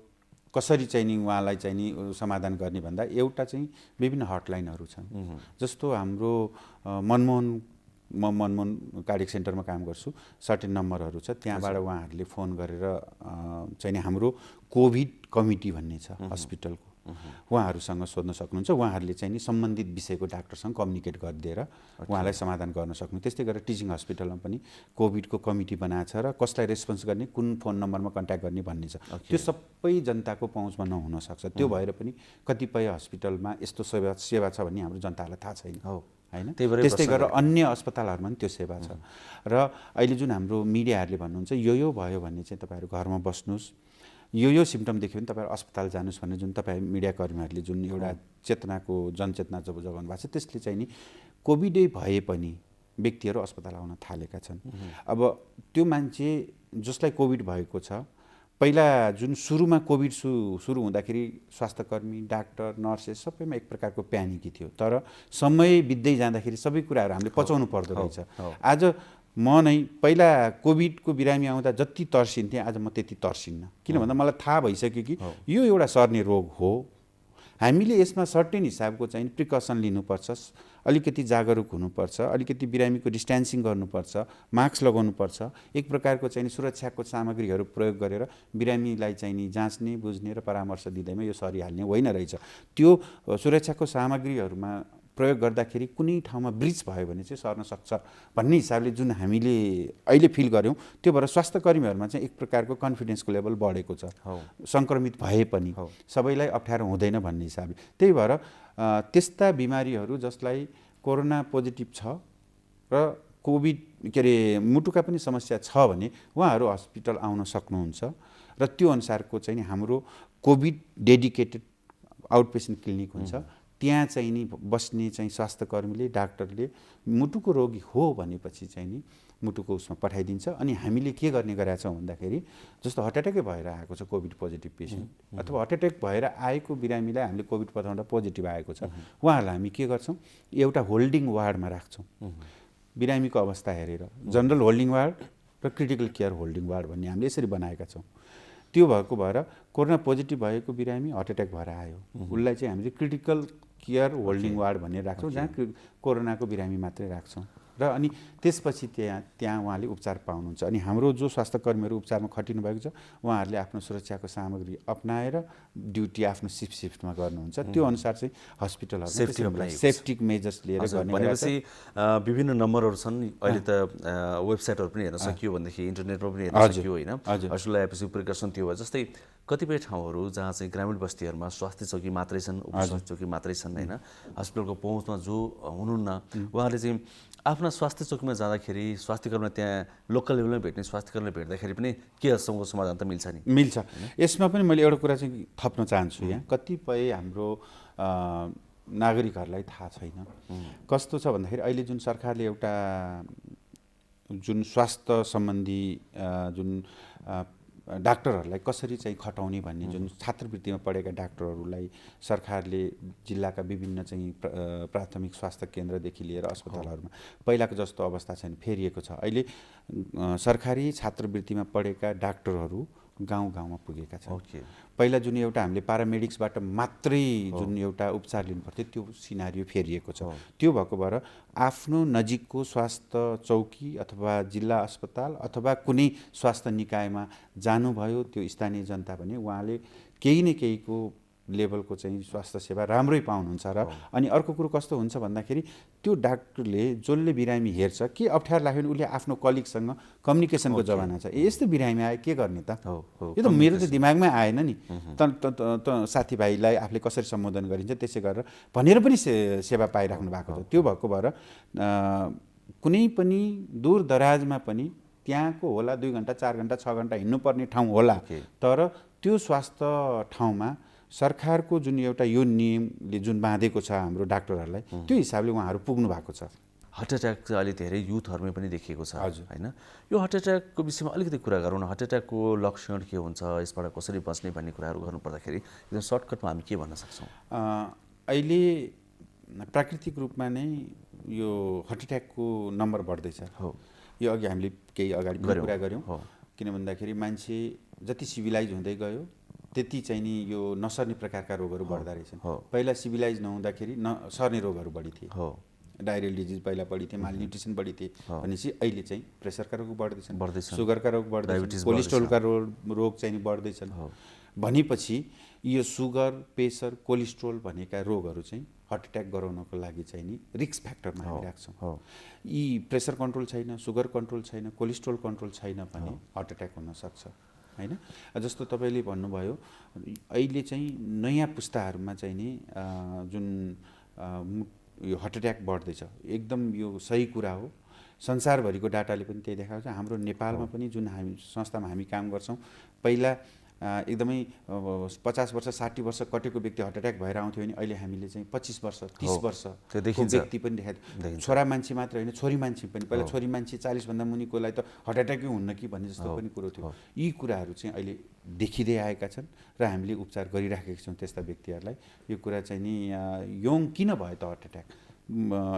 कसरी चाहिँ नि उहाँलाई चाहिँ नि समाधान गर्ने भन्दा एउटा चाहिँ विभिन्न हटलाइनहरू छन्। जस्तो हाम्रो म मनमोहन कार्डियक सेन्टरमा काम गर्छु, सर्टेन नम्बरहरू छ, त्यहाँबाट उहाँहरूले फोन गरेर चाहिँ नि हाम्रो कोभिड कमिटी भन्ने छ हस्पिटलको, उहाँहरूसँग सोध्न सक्नुहुन्छ। उहाँहरूले चाहिँ नि सम्बन्धित विषयको डाक्टरसँग कम्युनिकेट गरिदिएर उहाँलाई समाधान गर्न सक्नु। त्यस्तै गरेर टिचिङ हस्पिटलमा पनि कोभिडको कमिटी बनाएको छ र कसलाई रेस्पोन्स गर्ने, कुन फोन नम्बरमा कन्ट्याक्ट गर्ने भन्ने छ। त्यो सबै जनताको पहुँचमा नहुन सक्छ। त्यो भएर पनि कतिपय हस्पिटलमा यस्तो सेवा छ भन्ने हाम्रो जनतालाई थाहा छैन हैन। त्यस्तै गरेर अन्य अस्पतालहरूमा पनि त्यो सेवा छ। र अहिले जुन हाम्रो मिडियाहरूले भन्नुहुन्छ यो भयो भने चाहिँ तपाईँहरू घरमा बस्नुहोस्, यो सिम्टम देख्यो भने तपाईँहरू अस्पताल जानुहोस् भन्ने जुन तपाईँ मिडियाकर्मीहरूले जुन एउटा चेतनाको जनचेतना जब जगाउनु भएको छ, त्यसले चाहिँ नि कोभिडै भए पनि व्यक्तिहरू अस्पताल आउन थालेका छन्। अब त्यो मान्छे जसलाई कोभिड भएको छ, पहिला जुन सुरुमा कोभिड सुरु हुँदाखेरि स्वास्थ्यकर्मी, डाक्टर, नर्सेस सबैमा एक प्रकारको प्यानिकी थियो। तर समय बित्दै जाँदाखेरि सबै कुराहरू हामीले पचाउनु पर्दो रहेछ। आज म नै पहिला कोभिडको बिरामी आउँदा जति तर्सिन्थेँ आज म त्यति तर्सिन्न। किन भन्दा मलाई थाहा भइसक्यो कि यो एउटा सर्ने रोग हो। हामीले यसमा सर्टेन हिसाबको चाहिँ प्रिकसन लिनुपर्छ, अलिकति जागरुक हुनुपर्छ, अलिकति बिरामीको डिस्टेन्सिङ गर्नुपर्छ, मास्क लगाउनुपर्छ, एक प्रकारको चाहिँ सुरक्षाको सामग्रीहरू प्रयोग गरेर बिरामीलाई चाहिँ नि जाँच्ने, बुझ्ने र परामर्श दिँदैमा यो सरिहाल्ने होइन रहेछ। त्यो सुरक्षाको सामग्रीहरूमा प्रयोग गर्दाखेरि कुनै ठाउँमा ब्रिज भयो भने चाहिँ सर्न सक्छ भन्ने हिसाबले जुन हामीले अहिले फिल गऱ्यौँ, त्यो भएर स्वास्थ्यकर्मीहरूमा चाहिँ एक प्रकारको कन्फिडेन्सको लेभल बढेको छ। सङ्क्रमित भए पनि सबैलाई अप्ठ्यारो हुँदैन भन्ने हिसाबले। त्यही भएर त्यस्ता बिमारीहरू जसलाई कोरोना पोजिटिभ छ र कोभिड के अरे मुटुका पनि समस्या छ भने उहाँहरू हस्पिटल आउन सक्नुहुन्छ र त्यो अनुसारको चाहिँ हाम्रो कोभिड डेडिकेटेड आउटपेसेन्ट क्लिनिक हुन्छ। त्यहाँ चाहिँ नि बस्ने चाहिँ स्वास्थ्यकर्मीले, डाक्टरले मुटुको रोगी हो भनेपछि चाहिँ नि मुटुको उसमा पठाइदिन्छ। अनि हामीले के गर्ने गरेका छौँ भन्दाखेरि जस्तो हार्ट एट्याकै भएर आएको छ कोभिड पोजिटिभ पेसेन्ट अथवा हार्ट एट्याक भएर आएको बिरामीलाई हामीले कोभिड पठाउँदा पोजिटिभ आएको छ, उहाँहरूलाई हामी के गर्छौँ, एउटा होल्डिङ वार्डमा राख्छौँ बिरामीको अवस्था हेरेर। जनरल होल्डिङ वार्ड र क्रिटिकल केयर होल्डिङ वार्ड भन्ने हामीले यसरी बनाएका छौँ। त्यो भएको भएर कोरोना पोजिटिभ भएको बिरामी हार्ट एट्याक भएर आयो, उसलाई चाहिँ हामीले क्रिटिकल केयर होल्डिङ वार्ड भनेर राख्छौँ, जहाँ कोरोनाको बिरामी मात्रै राख्छौँ। र अनि त्यसपछि त्यहाँ उहाँले उपचार पाउनुहुन्छ। अनि हाम्रो जो स्वास्थ्यकर्मीहरू उपचारमा खटिनु भएको छ उहाँहरूले आफ्नो सुरक्षाको सामग्री अपनाएर ड्युटी आफ्नो सिफ्टमा गर्नुहुन्छ। त्यो अनुसार चाहिँ हस्पिटलहरू सेफ्टी मेजर्स लिएर गर्ने। भनेपछि विभिन्न नम्बरहरू छन्। अहिले त वेबसाइटहरू पनि हेर्न सकियो भनेदेखि इन्टरनेटमा पनि हेर्न सकियो होइन। हस्पिटल आएपछि प्रिकसन त्यो भयो। जस्तै कतिपय ठाउँहरू जहाँ चाहिँ ग्रामीण बस्तीहरूमा स्वास्थ्य चौकी मात्रै छन्, उपस्वास्थ्य चौकी मात्रै छन् होइन, हस्पिटलको पहुँचमा जो हुनुहुन्न उहाँहरूले चाहिँ आफ्ना स्वास्थ्य चौकीमा जाँदाखेरि स्वास्थ्यकर्मीलाई त्यहाँ लोकल लेभलमा भेट्ने स्वास्थ्यकर्मीलाई भेट्दाखेरि पनि के हदसम्मको समाधान त मिल्छ नि? मिल्छ। यसमा पनि मैले एउटा कुरा चाहिँ थप्न चाहन्छु। यहाँ कतिपय हाम्रो नागरिकहरूलाई थाहा छैन। कस्तो छ भन्दाखेरि अहिले जुन सरकारले एउटा जुन स्वास्थ्य सम्बन्धी जुन डाक्टरहरूलाई कसरी चाहिँ खटाउने भन्ने जुन छात्रवृत्तिमा पढेका डाक्टरहरूलाई सरकारले जिल्लाका विभिन्न चाहिँ प्राथमिक स्वास्थ्य केन्द्रदेखि लिएर अस्पतालहरूमा पहिलाको जस्तो अवस्था छैन, फेरिएको छ। अहिले सरकारी छात्रवृत्तिमा पढेका डाक्टरहरू गाउँ गाउँमा पुगेका छन्। पहिला जुन एउटा हामीले प्यारामेडिक्सबाट मात्रै जुन एउटा उपचार लिनुपर्थ्यो त्यो सिनारियो फेरिएको छ। त्यो भएको भएर आफ्नो नजिकको स्वास्थ्य चौकी अथवा जिल्ला अस्पताल अथवा कुनै स्वास्थ्य निकायमा जानुभयो त्यो स्थानीय जनता भने उहाँले केही न केहीको लेभलको चाहिँ स्वास्थ्य सेवा राम्रै पाउनुहुन्छ। र अनि अर्को कुरो कस्तो हुन्छ भन्दाखेरि त्यो डाक्टरले जसले बिरामी हेर्छ के अप्ठ्यारो लाग्यो भने उसले आफ्नो कलिगसँग कम्युनिकेसनको जमाना छ। यस्तो बिरामी आयो के गर्ने त? यो त मेरो त दिमागमै आएन नि। त साथीभाइलाई आफूले कसरी सम्बोधन गरिन्छ त्यसै गरेर भनेर पनि सेवा पाइराख्नु भएको छ। त्यो भएको भएर कुनै पनि दूर दराजमा पनि त्यहाँको होला 2 घन्टा 4 घन्टा 6 घन्टा हिँड्नुपर्ने ठाउँ होला, तर त्यो स्वास्थ्य ठाउँमा सरकारको जुन एउटा यो नियमले जुन बाँधेको छ हाम्रो डाक्टरहरूलाई, त्यो हिसाबले उहाँहरू पुग्नु भएको छ। हार्ट एट्याक चाहिँ अहिले धेरै युथहरूमै पनि देखिएको छ हजुर। होइन? यो हार्ट एट्याकको विषयमा अलिकति कुरा गरौँ न। हार्ट एट्याकको लक्षण के हुन्छ, यसबाट कसरी बच्ने भन्ने कुराहरू गर्नुपर्दाखेरि एकदम सर्टकटमा हामी के भन्न सक्छौँ? अहिले प्राकृतिक रूपमा नै यो हार्ट एट्याकको नम्बर बढ्दैछ। हो, यो अघि हामीले केही अगाडि कुरा गऱ्यौँ। हो, किन भन्दाखेरि मान्छे जति सिभिलाइज हुँदै गयो त्यति चाहिँ नि यो नसर्ने प्रकारका रोगहरू बढ्दा रहेछन्। पहिला सिभिलाइज नहुँदाखेरि नसर्ने रोगहरू बढी थिए। हो, डायरियल डिजिज पहिला बढी थिए, माल न्युट्रिसन बढी थिए भनेपछि अहिले चाहिँ प्रेसरका रोग बढ्दैछन्, सुगरका रोग बढ्दैछन्, कोलेस्ट्रोलका रोग चाहिँ नि बढ्दैछन्। भनेपछि यो सुगर, प्रेसर, कोलेस्ट्रोल भनेका रोगहरू चाहिँ हार्ट एट्याक गराउनको लागि चाहिँ नि रिस्क फ्याक्टरमा हामी राख्छौँ। यी प्रेसर कन्ट्रोल छैन, सुगर कन्ट्रोल छैन, कोलेस्ट्रोल कन्ट्रोल छैन भने हार्ट एट्याक हुनसक्छ होइन। जस्तो तपाईँले भन्नुभयो अहिले चाहिँ नयाँ पुस्ताहरूमा चाहिँ नि जुन यो हार्ट एट्याक बढ्दैछ, एकदम यो सही कुरा हो। संसारभरिको डाटाले पनि त्यही देखाएको छ। हाम्रो नेपालमा पनि जुन हामी संस्थामा हामी काम गर्छौँ, पहिला एकदमै 50 वर्ष 60 वर्ष कटेको व्यक्ति हार्ट एट्याक भएर आउँथ्यो भने अहिले हामीले चाहिँ 25 वर्ष 30 वर्ष व्यक्ति पनि देखाएको। छोरा मान्छे मात्र होइन, छोरी मान्छे पनि। पहिला छोरी मान्छे 40 भन्दा मुनिकोलाई त हार्ट एट्याकै हुन्न कि भन्ने जस्तो पनि कुरो थियो। यी कुराहरू चाहिँ अहिले देखिँदै आएका छन् र हामीले उपचार गरिराखेका छौँ त्यस्ता व्यक्तिहरूलाई। यो कुरा चाहिँ नि यङ किन भयो त हार्ट एट्याक,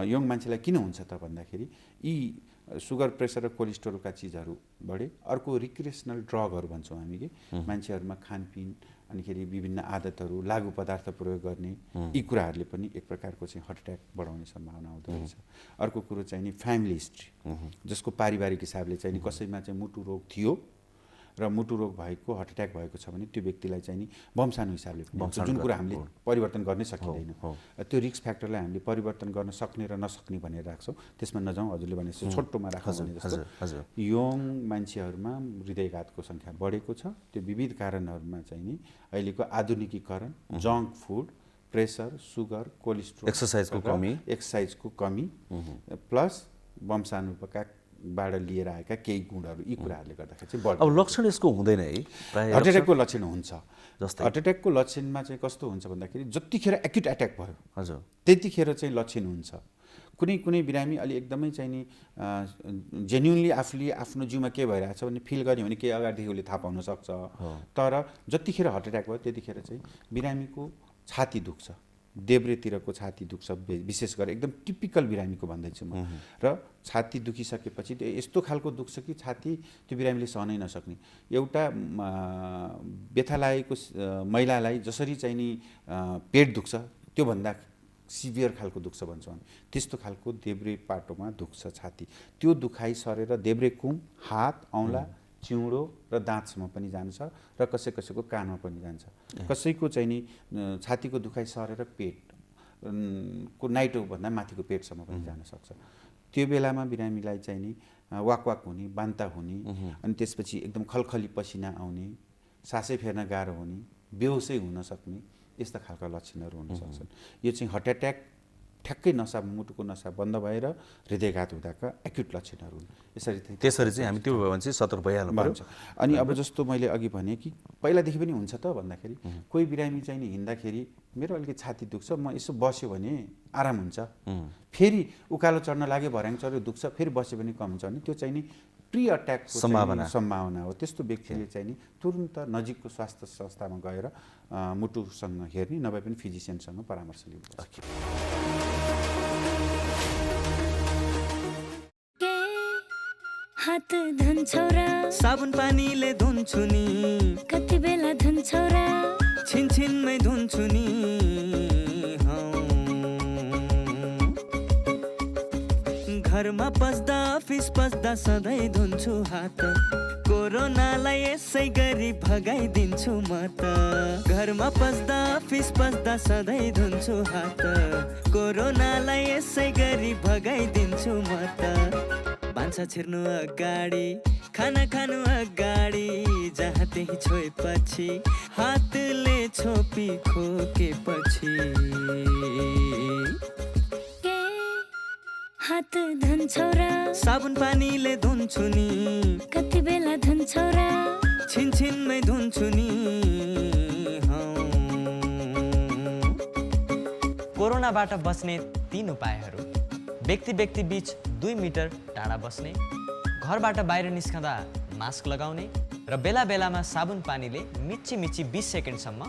यङ मान्छेलाई किन हुन्छ त भन्दाखेरि यी सुगर, प्रेसर र कोलेस्ट्रोलका चिजहरू बढे। अर्को रिक्रिएसनल ड्रगहरू भन्छौँ हामी कि मान्छेहरूमा खानपिन अनिखेरि विभिन्न आदतहरू, लागु पदार्थ प्रयोग गर्ने, यी कुराहरूले पनि एक प्रकारको चाहिँ हार्ट एट्याक बढाउने सम्भावना हुँदो रहेछ। अर्को कुरो चाहिँ नि फ्यामिली हिस्ट्री, जसको पारिवारिक हिसाबले चाहिँ नि कसैमा चाहिँ मुटु रोग थियो र मुटु रोग भएको हार्ट एट्याक भएको छ भने त्यो व्यक्तिलाई चाहिँ नि वंशाणु हिसाबले जुन कुरा हामीले परिवर्तन गर्नै सकिँदैन, त्यो रिस्क फ्याक्टरलाई हामीले परिवर्तन गर्न सक्ने र नसक्ने भनेर राख्छौँ। त्यसमा नजाउँ, हजुरले भने जस्तो छोटोमा राख्छौँ भने जस्तो यङ मान्छेहरूमा हृदयघातको सङ्ख्या बढेको छ। त्यो विविध कारणहरूमा चाहिँ नि अहिलेको आधुनिकीकरण, junk food, pressure, sugar, cholesterol, एक्सर्साइजको कमी प्लस वंशानुबाट लिएर आएका केही गुणहरू, यी कुराहरूले गर्दाखेरि चाहिँ बढ्छ। अब लक्षण यसको हुँदैन है, प्रायः हार्ट एट्याकको लक्षण हुन्छ। जस्तै हार्ट एट्याकको लक्षणमा चाहिँ कस्तो हुन्छ भन्दाखेरि जतिखेर एक्युट एट्याक भयो हजुर त्यतिखेर चाहिँ लक्षण हुन्छ। कुनै कुनै बिरामी अलि एकदमै चाहिँ नि जेन्युनली आफूले आफ्नो जिउमा के भइरहेछ भन्ने फिल गर्ने भने केही अगाडिदेखि उसले थाहा पाउन सक्छ। तर जतिखेर हार्ट एट्याक भयो त्यतिखेर चाहिँ बिरामीको छाती दुख्छ, देब्रेतिरको छाती दुख्छ, विशेष गरेर एकदम टिपिकल बिरामीको भन्दैछु म। र छाती दुखिसकेपछि त्यो यस्तो खालको दुख्छ कि छाती त्यो बिरामीले सहनै नसक्ने। एउटा व्यथा लागेको महिलालाई जसरी चाहिँ नि पेट दुख्छ त्योभन्दा सिभियर खालको दुख्छ भन्छौँ हामी, त्यस्तो खालको देब्रे पाटोमा दुख्छ छाती। त्यो दुखाइ सरेर देब्रे कुम, हात, औँला, चिउँडो र दाँतसम्म पनि जान्छ र कसैको कानमा पनि जान्छ। कसैको चाहिँ नि छातीको दुखाइ सरेर पेट को नाइटोभन्दा माथिको पेटसम्म पनि जान सक्छ। त्यो बेलामा बिरामीलाई चाहिँ नि वाक हुने, बान्ता हुने, अनि त्यसपछि एकदम खलखली पसिना आउने, सासै फेर्न गाह्रो हुने, बेहोसै हुन सक्ने, यस्ता खालका लक्षणहरू हुन सक्छन्। यो चाहिँ हार्ट एट्याक ठ्याक्कै नसा, मुटुको नसा बन्द भएर हृदयघात हुँदाका एक्युट लक्षणहरू हुन्। त्यसरी चाहिँ हामी त्यो भयो भने चाहिँ सतर्क भइहाल्नु पर्छ। अनि अब जस्तो मैले अघि भने कि पहिलादेखि पनि हुन्छ त भन्दाखेरि कोही बिरामी चाहिँ नि हिँड्दाखेरि मेरो अलिकति छाती दुख्छ, म यसो बस्यो भने आराम हुन्छ, फेरि उकालो चढ्न लाग्यो भर्याङ चढ्यो दुख्छ, फेरि बस्यो भने कम हुन्छ भने त्यो चाहिँ नि प्री अट्याकको सम्भावना हो। त्यस्तो व्यक्तिले चाहिँ नि तुरुन्त नजिकको स्वास्थ्य संस्थामा गएर मुटुसँग हेर्ने, नभए पनि फिजिसियनसँग परामर्श लिनुपर्छ। हात धुन्छौ र साबुन पानीले धुन्छु नि, कति बेला धुन्छौ र छिनछिनमै धुन्छु नि। घरमा पस्दा अफिस पस्दा सधैँ धुन्छु हात, कोरोनालाई यसै गरी भगाइदिन्छु म त। घरमा पस्दा अफिस पस्दा सधैँ धुन्छु हात, कोरोनालाई यसै गरी भगाइदिन्छु म त। भान्सा छिर्नु अगाडि, खाना खानु अगाडि, जहाँ त्यही छोएपछि, हातले छोपी खोकेपछि। हात धुन्छौ र साबुन पानीले धुन्छु नि कति बेला धुन्छौ र छिनछिनमै धुन्छु नि कोरोनाबाट बच्ने 3 उपायहरू। व्यक्ति व्यक्ति बीच 2 मिटर टाढा बस्ने, घरबाट बाहिर निस्कँदा मास्क लगाउने र बेला बेलामा साबुन पानीले मिच्ची 20 सेकेन्डसम्म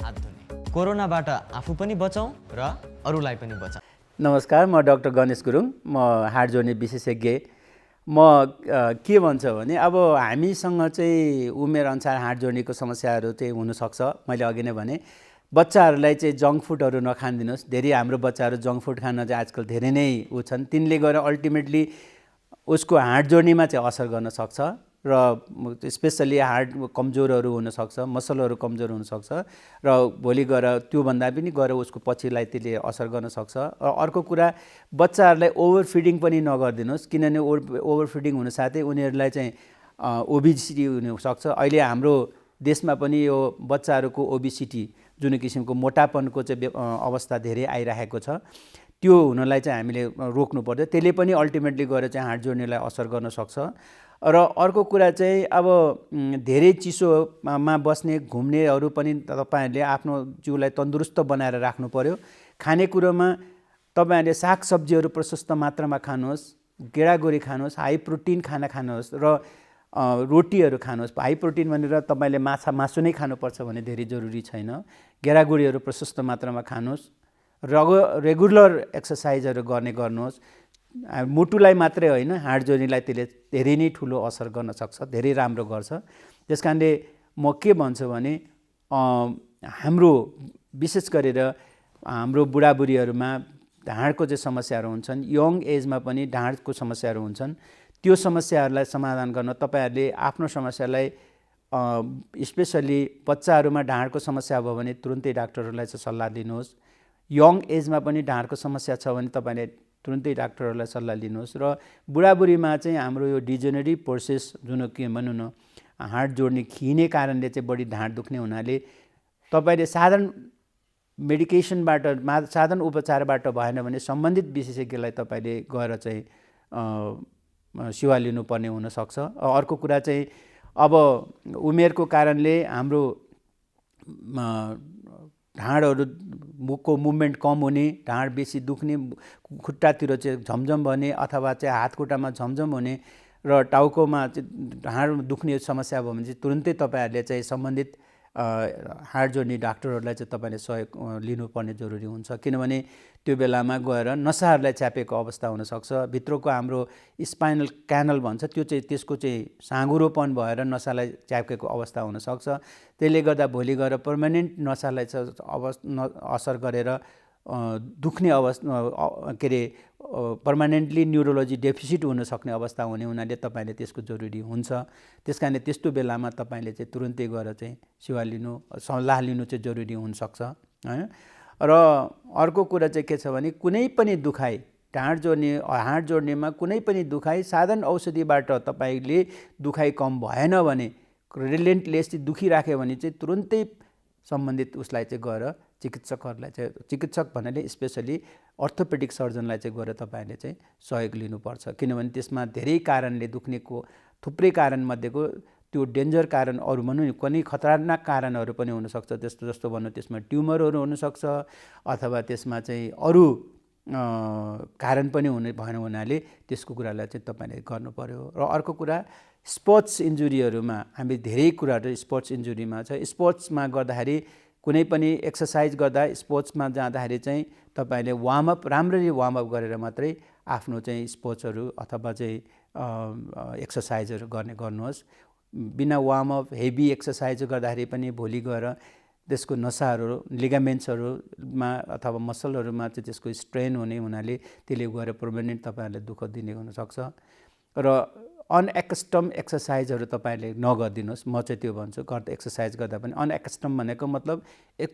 हात धुने। कोरोनाबाट आफू पनि बचौँ र अरूलाई पनि बचाउँ। नमस्कार, म डाक्टर गणेश गुरुङ, म हाड जोड्ने विशेषज्ञ। म के भन्छ भने अब हामीसँग चाहिँ उमेरअनुसार हाड जोड्नेको समस्याहरू चाहिँ हुनसक्छ। मैले अघि नै भने बच्चाहरूलाई चाहिँ जङ्क फुडहरू नखानिदिनुहोस्। धेरै हाम्रो बच्चाहरू जङ्क फुड खान चाहिँ आजकल धेरै नै छन्। तिनले गएर अल्टिमेटली उसको हाड जोड्नेमा चाहिँ असर गर्न सक्छ र स्पेसली हाड कमजोरहरू हुनसक्छ, मसलहरू कमजोर हुनसक्छ र भोलि गएर त्योभन्दा पनि गएर उसको पछिलाई त्यसले असर गर्न सक्छ। र अर्को कुरा, बच्चाहरूलाई ओभर फिडिङ पनि नगरिदिनुहोस्, किनभने ओभर फिडिङ हुन साथै उनीहरूलाई चाहिँ ओबिसिटी हुनसक्छ। अहिले हाम्रो देशमा पनि यो बच्चाहरूको ओबिसिटी जुन किसिमको मोटापनको चाहिँ अवस्था धेरै आइरहेको छ, त्यो हुनलाई चाहिँ हामीले रोक्नु पर्छ। त्यसले पनि अल्टिमेटली गएर चाहिँ हाड जोड्नेलाई असर गर्न सक्छ। र अर्को कुरा चाहिँ अब धेरै चिसोमा बस्ने घुम्नेहरू पनि तपाईँहरूले आफ्नो जिउलाई तन्दुरुस्त बनाएर राख्नु पर्यो। खानेकुरोमा तपाईँहरूले सागसब्जीहरू प्रशस्त मात्रामा खानुहोस्, गेडागुडी खानुहोस्, हाई प्रोटिन खाना खानुहोस् र रोटीहरू खानुहोस्। हाई प्रोटिन भनेर तपाईँले मासु नै खानुपर्छ भन्ने धेरै जरुरी छैन। गेडागुडीहरू प्रशस्त मात्रामा खानुहोस्, रेगुलर एक्सर्साइजहरू गर्नुहोस्। मुटुलाई मात्रै होइन, हाड जोड्नेलाई त्यसले धेरै नै ठुलो असर गर्न सक्छ, धेरै राम्रो गर्छ। त्यस कारणले म के भन्छु भने हाम्रो विशेष गरेर हाम्रो बुढाबुढीहरूमा ढाँडको चाहिँ समस्याहरू हुन्छन्, यङ एजमा पनि ढाँडको समस्याहरू हुन्छन्। त्यो समस्याहरूलाई समाधान गर्न तपाईँहरूले आफ्नो समस्यालाई स्पेसली बच्चाहरूमा ढाँडको समस्या भयो भने तुरुन्तै डाक्टरहरूलाई चाहिँ सल्लाह लिनुहोस्। यङ एजमा पनि ढाँडको समस्या छ भने तपाईँले तुरुन्तै डाक्टरहरूलाई सल्लाह लिनुहोस्। र बुढाबुढीमा चाहिँ हाम्रो यो डिजेनेरेटिभ प्रोसेस जुन के भनौँ न, हाड जोड्ने खिने कारणले चाहिँ बढी ढाँड दुख्ने हुनाले तपाईँले साधारण मेडिकेसनबाट साधारण उपचारबाट भएन भने सम्बन्धित विशेषज्ञलाई तपाईँले गएर चाहिँ सेवा लिनुपर्ने हुनसक्छ। अर्को कुरा चाहिँ अब उमेरको कारणले हाम्रो ढाँडहरू मुखको मुभमेन्ट कम हुने, ढाँड बेसी दुख्ने, खुट्टातिर चाहिँ झमझम भने अथवा चाहिँ हात खुट्टामा झमझम हुने र टाउकोमा चाहिँ ढाँड दुख्ने समस्या भयो भने चाहिँ तुरुन्तै तपाईँहरूले चाहिँ सम्बन्धित हाड जोड्ने डाक्टरहरूलाई चाहिँ तपाईँले सहयोग लिनुपर्ने जरुरी हुन्छ। किनभने त्यो बेलामा गएर नसाहरूलाई च्यापेको अवस्था हुनसक्छ। भित्रको हाम्रो स्पाइनल क्यानल भन्छ, त्यो चाहिँ त्यसको चाहिँ साँघुरोपन भएर नसालाई च्यापेको अवस्था हुनसक्छ। त्यसले गर्दा भोलि गएर पर्मानेन्ट नसालाई असर गरेर दुख्ने अवस्था के अरे पर्मानेन्टली न्युरोलोजी डेफिसिट हुनसक्ने अवस्था हुने हुनाले तपाईँले त्यसको जरुरी हुन्छ। त्यस कारणले त्यस्तो बेलामा तपाईँले चाहिँ तुरुन्तै गएर चाहिँ सेवा लिनु, सल्लाह लिनु चाहिँ जरुरी हुनसक्छ हैन। र अर्को कुरा चाहिँ के छ भने कुनै पनि दुखाइ, हाड जोड्नेमा कुनै पनि दुखाइ साधारण औषधिबाट तपाईँले दुखाइ कम भएन भने, रिलेन्टलेसली दुखिराख्यो भने चाहिँ तुरुन्तै सम्बन्धित उसलाई चाहिँ गएर चिकित्सकहरूलाई चाहिँ, चिकित्सक भन्नाले स्पेसली अर्थोपेडिक सर्जनलाई चाहिँ गएर तपाईँहरूले चाहिँ सहयोग लिनुपर्छ। किनभने त्यसमा धेरै कारणले दुख्नेको थुप्रै कारणमध्येको त्यो डेन्जर कारण अरू भनौँ नि कुनै खतरनाक कारणहरू पनि हुनसक्छ। जस्तो भन्नु त्यसमा ट्युमरहरू हुनसक्छ अथवा त्यसमा चाहिँ अरू कारण पनि भएन हुनाले त्यसको कुरालाई चाहिँ तपाईँले गर्नु पर्यो। र अर्को कुरा, स्पोर्ट्स इन्जुरीहरूमा हामी धेरै कुराहरू स्पोर्ट्स इन्जुरीमा छ। स्पोर्ट्समा गर्दाखेरि कुनै पनि एक्सर्साइज गर्दा, स्पोर्ट्समा जाँदाखेरि चाहिँ तपाईँले राम्ररी वार्मअप गरेर मात्रै आफ्नो चाहिँ स्पोर्ट्सहरू अथवा चाहिँ एक्सर्साइजहरू गर्नुहोस्। बिना वार्मअप हेभी एक्सर्साइज गर्दाखेरि पनि भोलि गएर त्यसको नसाहरू, लिगामेन्ट्सहरूमा अथवा मसलहरूमा चाहिँ त्यसको स्ट्रेन हुने हुनाले त्यसले गएर पर्मानेन्ट तपाईँहरूले दुःख दिने हुनसक्छ। र अनएकस्टम एक्सर्साइजहरू तपाईँहरूले नगरिदिनुहोस्। म चाहिँ त्यो भन्छु, एक्सर्साइज गर्दा पनि अनएकस्टम भनेको मतलब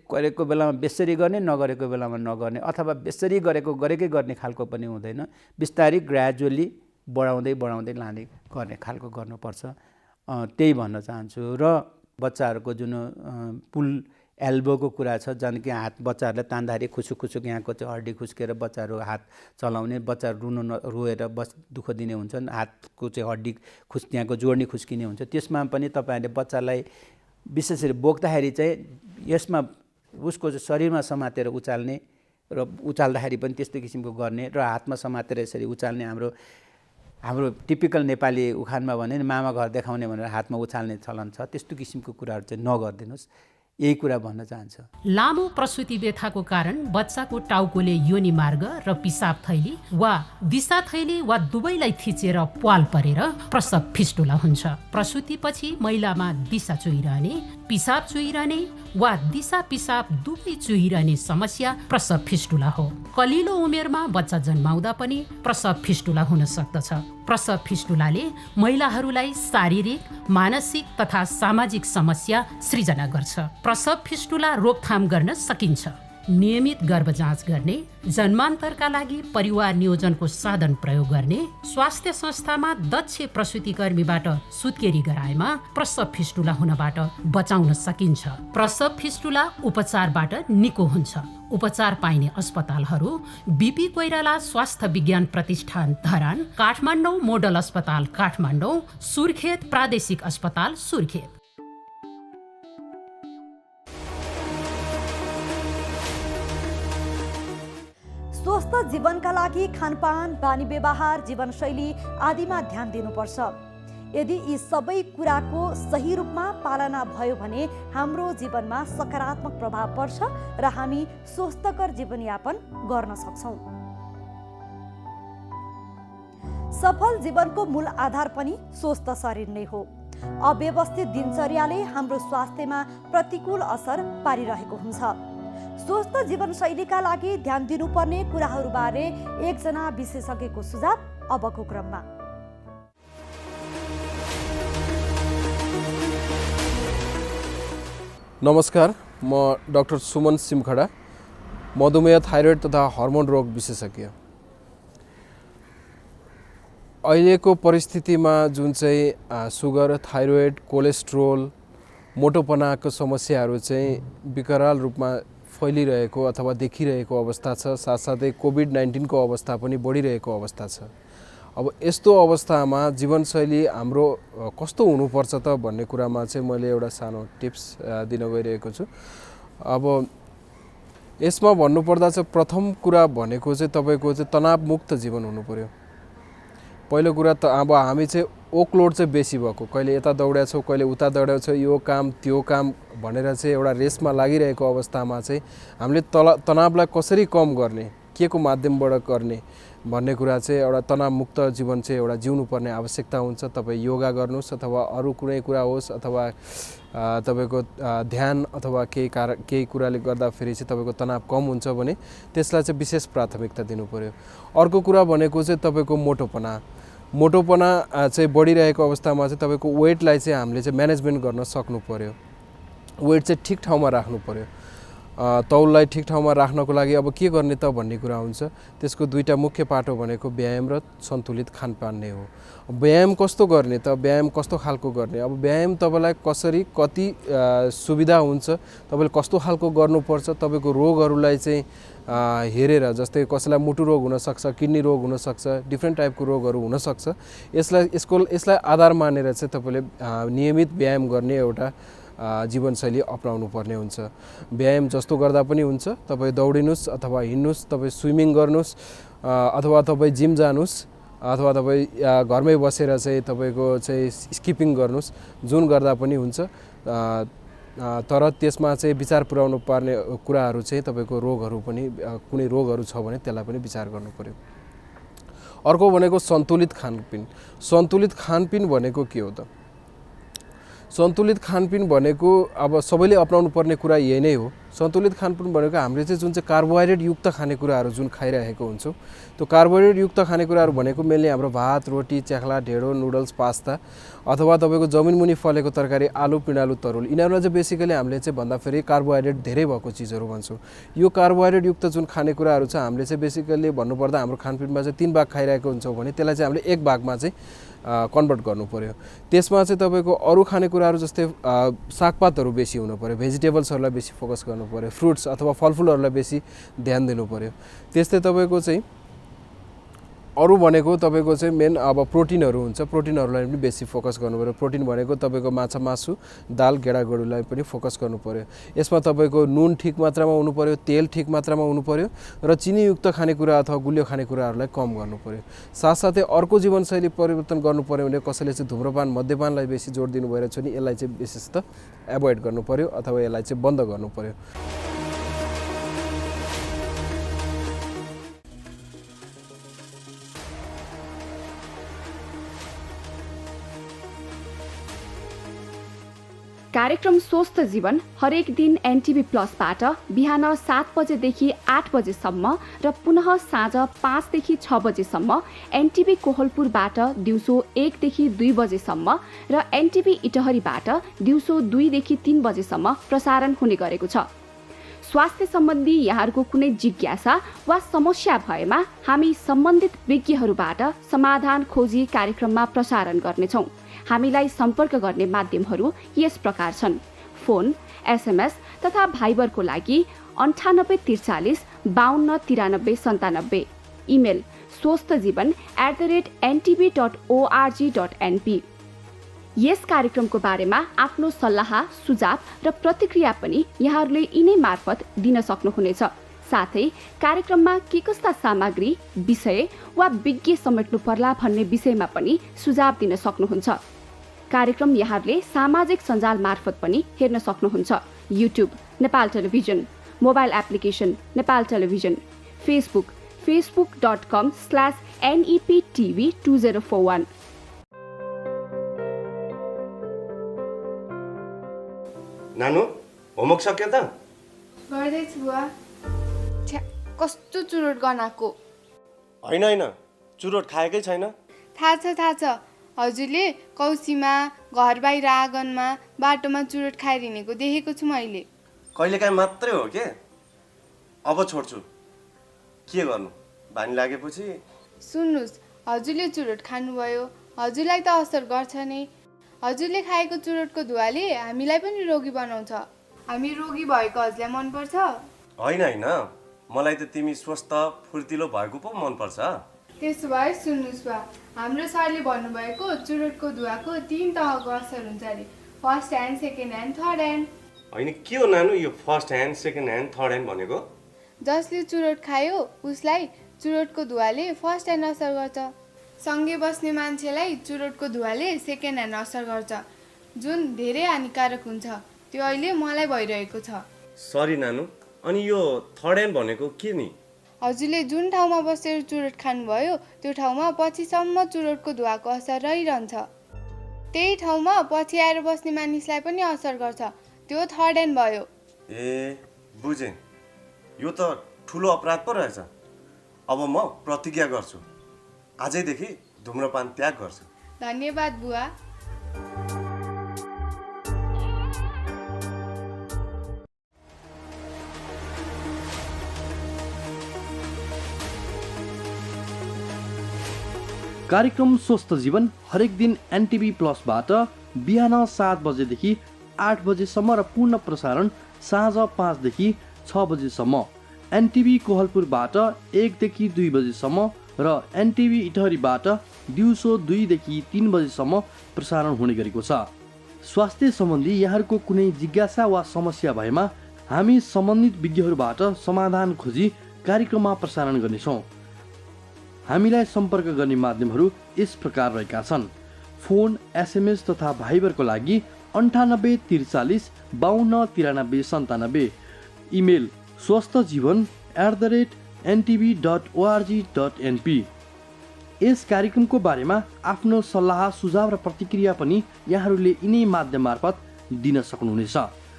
गरेको बेलामा बेसरी गर्ने, नगरेको बेलामा नगर्ने, अथवा बेसरी गरेकै गर्ने खालको पनि हुँदैन। बिस्तारै ग्रेजुअली बढाउँदै लाने गर्ने खालको गर्नुपर्छ। त्यही भन्न चाहन्छु। र बच्चाहरूको जुन पुल एल्बोको कुरा छ, जन कि हात बच्चाहरूलाई तान्दाखेरि खुसुक खुसुक यहाँको चाहिँ हड्डी खुस्केर बच्चाहरू हात चलाउने, बच्चाहरू रोएर दुःख दिने हुन्छन्, हातको चाहिँ हड्डी यहाँको जोड्नी खुस्किने हुन्छ। त्यसमा पनि तपाईँहरूले बच्चालाई विशेष गरी बोक्दाखेरि चाहिँ यसमा उसको चाहिँ शरीरमा समातेर उचाल्ने र उचाल्दाखेरि पनि त्यस्तो किसिमको गर्ने र हातमा समातेर यसरी उचाल्ने। हाम्रो टिपिकल नेपाली उखानमा भने नि मामा घर देखाउने भनेर हातमा उचाल्ने चलन छ, त्यस्तो किसिमको कुराहरू चाहिँ नगरिदिनुहोस्, यही कुरा भन्न चाहन्छु। लामो प्रसुति व्यथाको कारण बच्चाको टाउकोले योनि मार्ग र पिसाब थैली वा दिशा थैली वा दुवैलाई थिचेर प्वाल परेर प्रसव फिस्टुला हुन्छ। प्रसुतिपछि महिलामा दिशा चुहिरहने, पिसाब चुहिरहने वा दिशा पिसाब दुवै चुहिरहने समस्या प्रसव फिस्टुला हो। कलिलो उमेरमा बच्चा जन्माउँदा पनि प्रसव फिस्टुला हुन सक्दछ। प्रसव फिस्टुलाले महिलाहरूलाई शारीरिक, मानसिक तथा सामाजिक समस्या सृजना गर्छ। प्रसव फिस्टुला रोकथाम गर्न सकिन्छ। नियमित गर्भ जाँच गर्ने, जन्मान्तरका लागि परिवार नियोजनको साधन प्रयोग गर्ने, स्वास्थ्य संस्थामा दक्ष प्रसुतिकर्मीबाट सुत्केरी गराएमा प्रसव फिस्टुला हुनबाट बचाउन सकिन्छ। प्रसव फिस्टुला उपचारबाट निको हुन्छ। उपचार पाइने अस्पतालहरू बीपी कोइराला स्वास्थ्य विज्ञान प्रतिष्ठान धरान, काठमाडौँ मोडल अस्पताल काठमाडौँ, सुर्खेत प्रादेशिक अस्पताल सुर्खेत। स्वस्थ जीवनका लागि खानपान, बानी व्यवहार, जीवनशैली आदिमा ध्यान दिनुपर्छ। यदि यी सबै कुराको सही रूपमा पालना भयो भने हाम्रो जीवनमा सकारात्मक प्रभाव पर्छ र हामी स्वस्थकर जीवनयापन गर्न सक्छौँ। सफल जीवनको मूल आधार पनि स्वस्थ शरीर नै हो। अव्यवस्थित दिनचर्याले हाम्रो स्वास्थ्यमा प्रतिकूल असर पारिरहेको हुन्छ। स्वस्थ जीवनशैलीका लागि ध्यान दिनुपर्ने कुराहरूबारे एकजना विशेषज्ञको सुझाव अबको क्रममा। नमस्कार, म डाक्टर सुमन सिमखडा, मधुमेह, थाइरोइड तथा हर्मोन रोग विशेषज्ञ। अहिलेको परिस्थितिमा जुन चाहिँ सुगर, थाइरोइड, कोलेस्ट्रोल, मोटोपनाको समस्याहरू चाहिँ विकराल रूपमा फैलिरहेको अथवा देखिरहेको अवस्था छ। साथसाथै कोभिड-19 को अवस्था पनि बढिरहेको अवस्था छ। अब यस्तो अवस्थामा जीवनशैली हाम्रो कस्तो हुनुपर्छ त भन्ने कुरामा चाहिँ मैले एउटा सानो टिप्स दिन गइरहेको छु। अब यसमा भन्नुपर्दा चाहिँ प्रथम कुरा भनेको चाहिँ तपाईँको चाहिँ तनावमुक्त जीवन हुनु पर्यो। पहिलो कुरा त अब हामी चाहिँ ओकलोड चाहिँ बेसी भएको, कहिले यता दौड्या छौँ, कहिले उता दौड्या छौँ, यो काम त्यो काम भनेर चाहिँ एउटा रेसमा लागिरहेको अवस्थामा चाहिँ हामीले तनावलाई कसरी कम गर्ने, के को माध्यमबाट गर्ने भन्ने कुरा चाहिँ एउटा तनावमुक्त जीवन चाहिँ एउटा जिउनुपर्ने आवश्यकता हुन्छ। तपाईँ योगा गर्नुहोस् अथवा अरू कुनै कुरा होस् अथवा तपाईँको ध्यान अथवा केही कुराले गर्दाखेरि चाहिँ तपाईँको तनाव कम हुन्छ भने त्यसलाई चाहिँ विशेष प्राथमिकता दिनु पर्यो। अर्को कुरा भनेको चाहिँ तपाईँको मोटोपना चाहिँ बढिरहेको अवस्थामा चाहिँ तपाईँको वेटलाई चाहिँ हामीले चाहिँ म्यानेजमेन्ट गर्न सक्नु पर्यो। वेट चाहिँ ठिक ठाउँमा राख्नु पर्यो। तौललाई ठिक ठाउँमा राख्नको लागि अब के गर्ने त भन्ने कुरा हुन्छ। त्यसको दुईटा मुख्य पाटो भनेको व्यायाम र सन्तुलित खानपान नै हो। व्यायाम कस्तो गर्ने त, व्यायाम कस्तो खालको गर्ने? अब व्यायाम तपाईँलाई कसरी कति सुविधा हुन्छ, तपाईँले कस्तो खालको गर्नुपर्छ, तपाईँको रोगहरूलाई चाहिँ हेरेर, जस्तै कसैलाई मुटु रोग हुनसक्छ, किडनी रोग हुनसक्छ, डिफ्रेन्ट टाइपको रोगहरू हुनसक्छ। यसलाई आधार मानेर चाहिँ तपाईँले नियमित व्यायाम गर्ने एउटा जीवनशैली अपनाउनु पर्ने हुन्छ। व्यायाम जस्तो गर्दा पनि हुन्छ। तपाईँ दौडिनुहोस् अथवा हिँड्नुहोस्, तपाईँ स्विमिङ गर्नुहोस् अथवा तपाईँ जिम जानुहोस् अथवा तपाईँ घरमै बसेर चाहिँ तपाईँको चाहिँ स्किपिङ गर्नुहोस्, जुन गर्दा पनि हुन्छ। तर त्यसमा चाहिँ विचार पुर्याउनु पर्ने कुराहरू चाहिँ तपाईँको रोगहरू पनि, कुनै रोगहरू छ भने त्यसलाई पनि विचार गर्नु पर्यो। अर्को भनेको सन्तुलित खानपिन। सन्तुलित खानपिन भनेको के हो त? सन्तुलित खानपिन भनेको अब सबैले अपनाउनु पर्ने कुरा यही नै हो। सन्तुलित खानपिन भनेको हामीले चाहिँ जुन चाहिँ कार्बोहाइड्रेट युक्त खानेकुराहरू जुन खाइरहेको हुन्छौँ, त्यो कार्बोहाइड्रेट युक्त खानेकुराहरू भनेको मेनली हाम्रो भात, रोटी, च्याख्ला, ढेँडो, नुडल्स, पास्ता अथवा तपाईँको जमिनमुनि फलेको तरकारी, आलु, पिँडालु, तरुल, यिनीहरूलाई चाहिँ बेसिकली हामीले चाहिँ भन्दाखेरि कार्बोहाइड्रेट धेरै भएको चिजहरू भन्छौँ। यो कार्बोहाइड्रेट युक्त जुन खानेकुराहरू छ हामीले चाहिँ बेसिकली भन्नुपर्दा हाम्रो खानपिनमा चाहिँ 3 भाग खाइरहेको हुन्छौँ भने त्यसलाई चाहिँ हामीले 1 भागमा चाहिँ कन्भर्ट गर्नु पर्यो। त्यसमा चाहिँ तपाईँको अरू खानेकुराहरू जस्तै सागपातहरू बेसी हुनु पर्यो, भेजिटेबल्सहरूलाई बेसी फोकस गर्नु पर्यो, फ्रुट्स अथवा फलफुलहरूलाई बेसी ध्यान दिनु पर्यो। त्यस्तै तपाईँको चाहिँ अरू भनेको तपाईँको चाहिँ मेन अब प्रोटिनहरू हुन्छ, प्रोटिनहरूलाई पनि बेसी फोकस गर्नु पर्यो। प्रोटिन भनेको तपाईँको माछा मासु दाल गेडागुडीलाई पनि फोकस गर्नु पर्यो। यसमा तपाईँको नुन ठिक मात्रामा हुनु पर्यो, तेल ठिक मात्रामा हुनु पर्यो र चिनीयुक्त खानेकुरा अथवा गुलियो खानेकुराहरूलाई कम गर्नु पर्यो। साथसाथै अर्को जीवनशैली परिवर्तन गर्नु पर्यो भने कसैले चाहिँ धुम्रपान मद्यपानलाई बेसी जोड दिनु भइरहेछ भने यसलाई चाहिँ विशेषतः एभोइड गर्नु पर्यो अथवा यसलाई चाहिँ बन्द गर्नु पर्यो। कार्यक्रम स्वस्थ जीवन हरेक दिन एनटिभी प्लसबाट बिहान 7 बजेदेखि 8 बजेसम्म र पुनः साँझ 5 देखि 6 बजेसम्म एनटिभी कोहलपुरबाट दिउँसो 1 देखि 2 बजेसम्म र एनटिभी इटहरीबाट दिउँसो 2 देखि 3 बजेसम्म प्रसारण हुने गरेको छ। स्वास्थ्य सम्बन्धी यहाँहरूको कुनै जिज्ञासा वा समस्या भएमा हामी सम्बन्धित विज्ञहरूबाट समाधान खोजी कार्यक्रममा प्रसारण गर्नेछौँ। हामीलाई सम्पर्क गर्ने माध्यमहरू यस प्रकार छन्: फोन, एसएमएस तथा भाइबरको लागि 9843 52 93 97, इमेल swasthjivan@ntv.org.np। यस कार्यक्रमको बारेमा आफ्नो सल्लाह, सुझाव र प्रतिक्रिया पनि यहाँहरूले यिनै मार्फत दिन सक्नुहुनेछ। साथै कार्यक्रममा के कस्ता सामग्री, विषय वा विज्ञ समेट्नु पर्ला भन्ने विषयमा पनि सुझाव दिन सक्नुहुन्छ। कार्यक्रम यहाँहरूले सामाजिक सञ्जाल मार्फत पनि हेर्न सक्नुहुन्छ। YouTube Nepal television, mobile application Nepal television, Facebook facebook.com/neptv2041। नानु होमवर्क सक्यो त? गर्दैछु बुवा। कस्तो चुरोट गनाएको। होइन चुरोट खाएकै छैन। थाहा छ हजुरले कौसीमा, घर बाहिर आँगनमा, बाटोमा चुरोट खाएर हिँडेको देखेको छु मैले। कहिलेकाहीँ मात्रै हो के? अब छोड्छु, के गर्नु, बानी लागेपछि। सुन्नुहोस्, हजुरले चुरोट खानुभयो, हजुरलाई त असर गर्छ नै। हजुरले खाएको चुरोटको धुवाले हामीलाई पनि रोगी बनाउँछ। हामी रोगी भएको हजुरलाई मनपर्छ? होइन मलाई त तिमी स्वस्थ फुर्तिलो भएको पो मनपर्छ। त्यसो भए सुन्नुहोस् बा, हाम्रो सरले भन्नुभएको चुरोटको धुवाको 3 तहको असर हुन्छ अरे। First hand, second hand, third hand. होइन के हो नानु यो first hand, second hand, third hand भनेको? जसले चुरोट खायो उसलाई चुरोटको धुवाले फर्स्ट ह्यान्ड असर गर्छ। सँगै बस्ने मान्छेलाई चुरोटको धुवाले सेकेन्ड ह्यान्ड असर गर्छ, जुन धेरै हानिकारक हुन्छ। त्यो अहिले मलाई भइरहेको छ। सरी नानु, अनि यो थर्ड ह्यान्ड भनेको के नि? हजुरले जुन ठाउँमा बसेर चुरोट खानुभयो त्यो ठाउँमा पछिसम्म चुरोटको धुवाको असर रहिरहन्छ। त्यही ठाउँमा पछि आएर बस्ने मानिसलाई पनि असर गर्छ, त्यो थर्ड ह्यान्ड भयो। ए बुझेँ, यो त ठुलो अपराध पो रहेछ। अब म प्रतिज्ञा गर्छु, आजैदेखि धुम्रपान त्याग गर्छु। धन्यवाद बुवा। कार्यक्रम स्वस्थ जीवन हरेक दिन एनटिभी प्लसबाट बिहान 7 बजेदेखि 8 बजेसम्म र पूर्ण प्रसारण साँझ 5 देखि 6 बजेसम्म एनटिभी कोहलपुरबाट 1 देखि 2 बजेसम्म र एनटिभी इटहरीबाट दिउँसो 2 देखि 3 बजेसम्म प्रसारण हुने गरेको छ। स्वास्थ्य सम्बन्धी यहाँहरूको कुनै जिज्ञासा वा समस्या भएमा हामी सम्बन्धित विज्ञहरूबाट समाधान खोजी कार्यक्रममा प्रसारण गर्नेछौँ। हामीलाई सम्पर्क गर्ने माध्यमहरू यस प्रकार रहेका छन्: फोन, एसएमएस तथा भाइबरको लागि 9843 52 93 97, इमेल swasthjivan@ntv.org.np। यस कार्यक्रमको बारेमा आफ्नो सल्लाह, सुझाव र प्रतिक्रिया पनि यहाँहरूले यिनै माध्यम मार्फत दिन सक्नुहुनेछ।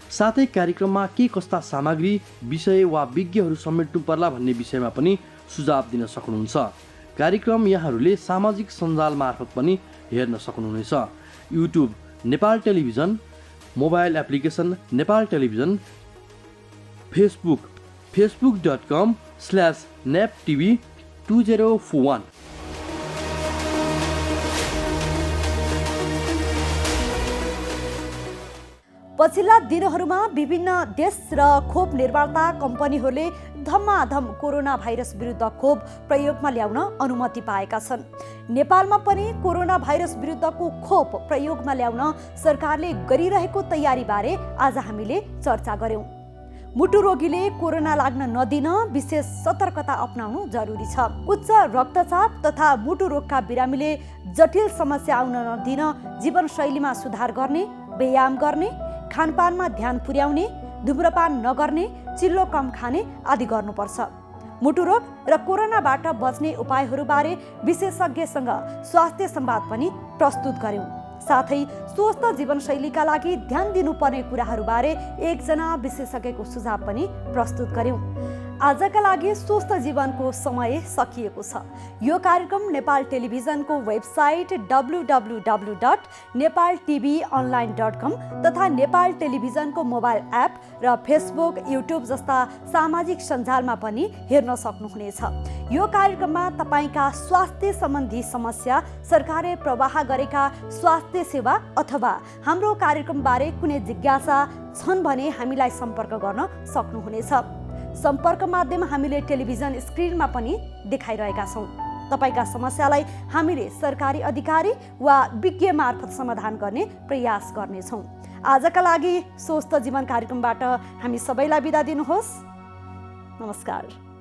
साथै कार्यक्रममा के कस्ता सामग्री, विषय वा विज्ञहरू समेट्नु पर्ला भन्ने विषयमा पनि सुझाव दिन सक्नुहुन्छ। कार्यक्रम यहाँहरूले सामाजिक सञ्जाल मार्फत पनि हेर्न सक्नुहुनेछ। YouTube Nepal television, mobile application Nepal television, Facebook facebook.com/neptv2041। पछिल्ला दिनहरूमा विभिन्न देश र खोप निर्माता कम्पनीहरूले धमाधम कोरोना भाइरस विरुद्ध खोप प्रयोगमा ल्याउन अनुमति पाएका छन्। नेपालमा पनि कोरोना भाइरस विरुद्धको खोप प्रयोगमा ल्याउन सरकारले गरिरहेको तयारीबारे आज हामीले चर्चा गर्यौं। मुटु रोगीले कोरोना लाग्न नदिन विशेष सतर्कता अपनाउनु जरुरी छ। उच्च रक्तचाप तथा मुटु रोगका बिरामीले जटिल समस्या आउन नदिन जीवनशैलीमा सुधार गर्ने, व्यायाम गर्ने, खानपानमा ध्यान पुर्याउने, धुम्रपान नगर्ने, चिल्लो कम खाने आदि गर्नुपर्छ। मुटु रोग र कोरोनाबाट बच्ने उपायहरूबारे विशेषज्ञसँग स्वास्थ्य संवाद पनि प्रस्तुत गर्यौं। साथै स्वस्थ जीवनशैलीका लागि ध्यान दिनुपर्ने कुराहरूबारे एकजना विशेषज्ञको सुझाव पनि प्रस्तुत गर्यौं। आजका लागि स्वस्थ जीवनको समय सकिएको छ। यो कार्यक्रम नेपाल टेलिभिजनको वेबसाइट www.nepaltvonline.com तथा नेपाल टेलिभिजनको मोबाइल एप र फेसबुक, युट्युब जस्ता सामाजिक सञ्जालमा पनि हेर्न सक्नुहुनेछ। यो कार्यक्रममा तपाईका स्वास्थ्य सम्बन्धी समस्या, सरकारले प्रवाह गरेका स्वास्थ्य सेवा अथवा हाम्रो कार्यक्रमबारे कुनै जिज्ञासा छन् भने हामीलाई सम्पर्क गर्न सक्नुहुनेछ। सम्पर्क माध्यम हामीले टेलिभिजन स्क्रिनमा पनि देखाइरहेका छौं। तपाईका समस्यालाई हामीले सरकारी अधिकारी वा विज्ञ मार्फत समाधान गर्ने प्रयास गर्नेछौं। आजका लागि स्वस्थ जीवन कार्यक्रमबाट हामी सबैलाई बिदा दिनुहोस्। नमस्कार।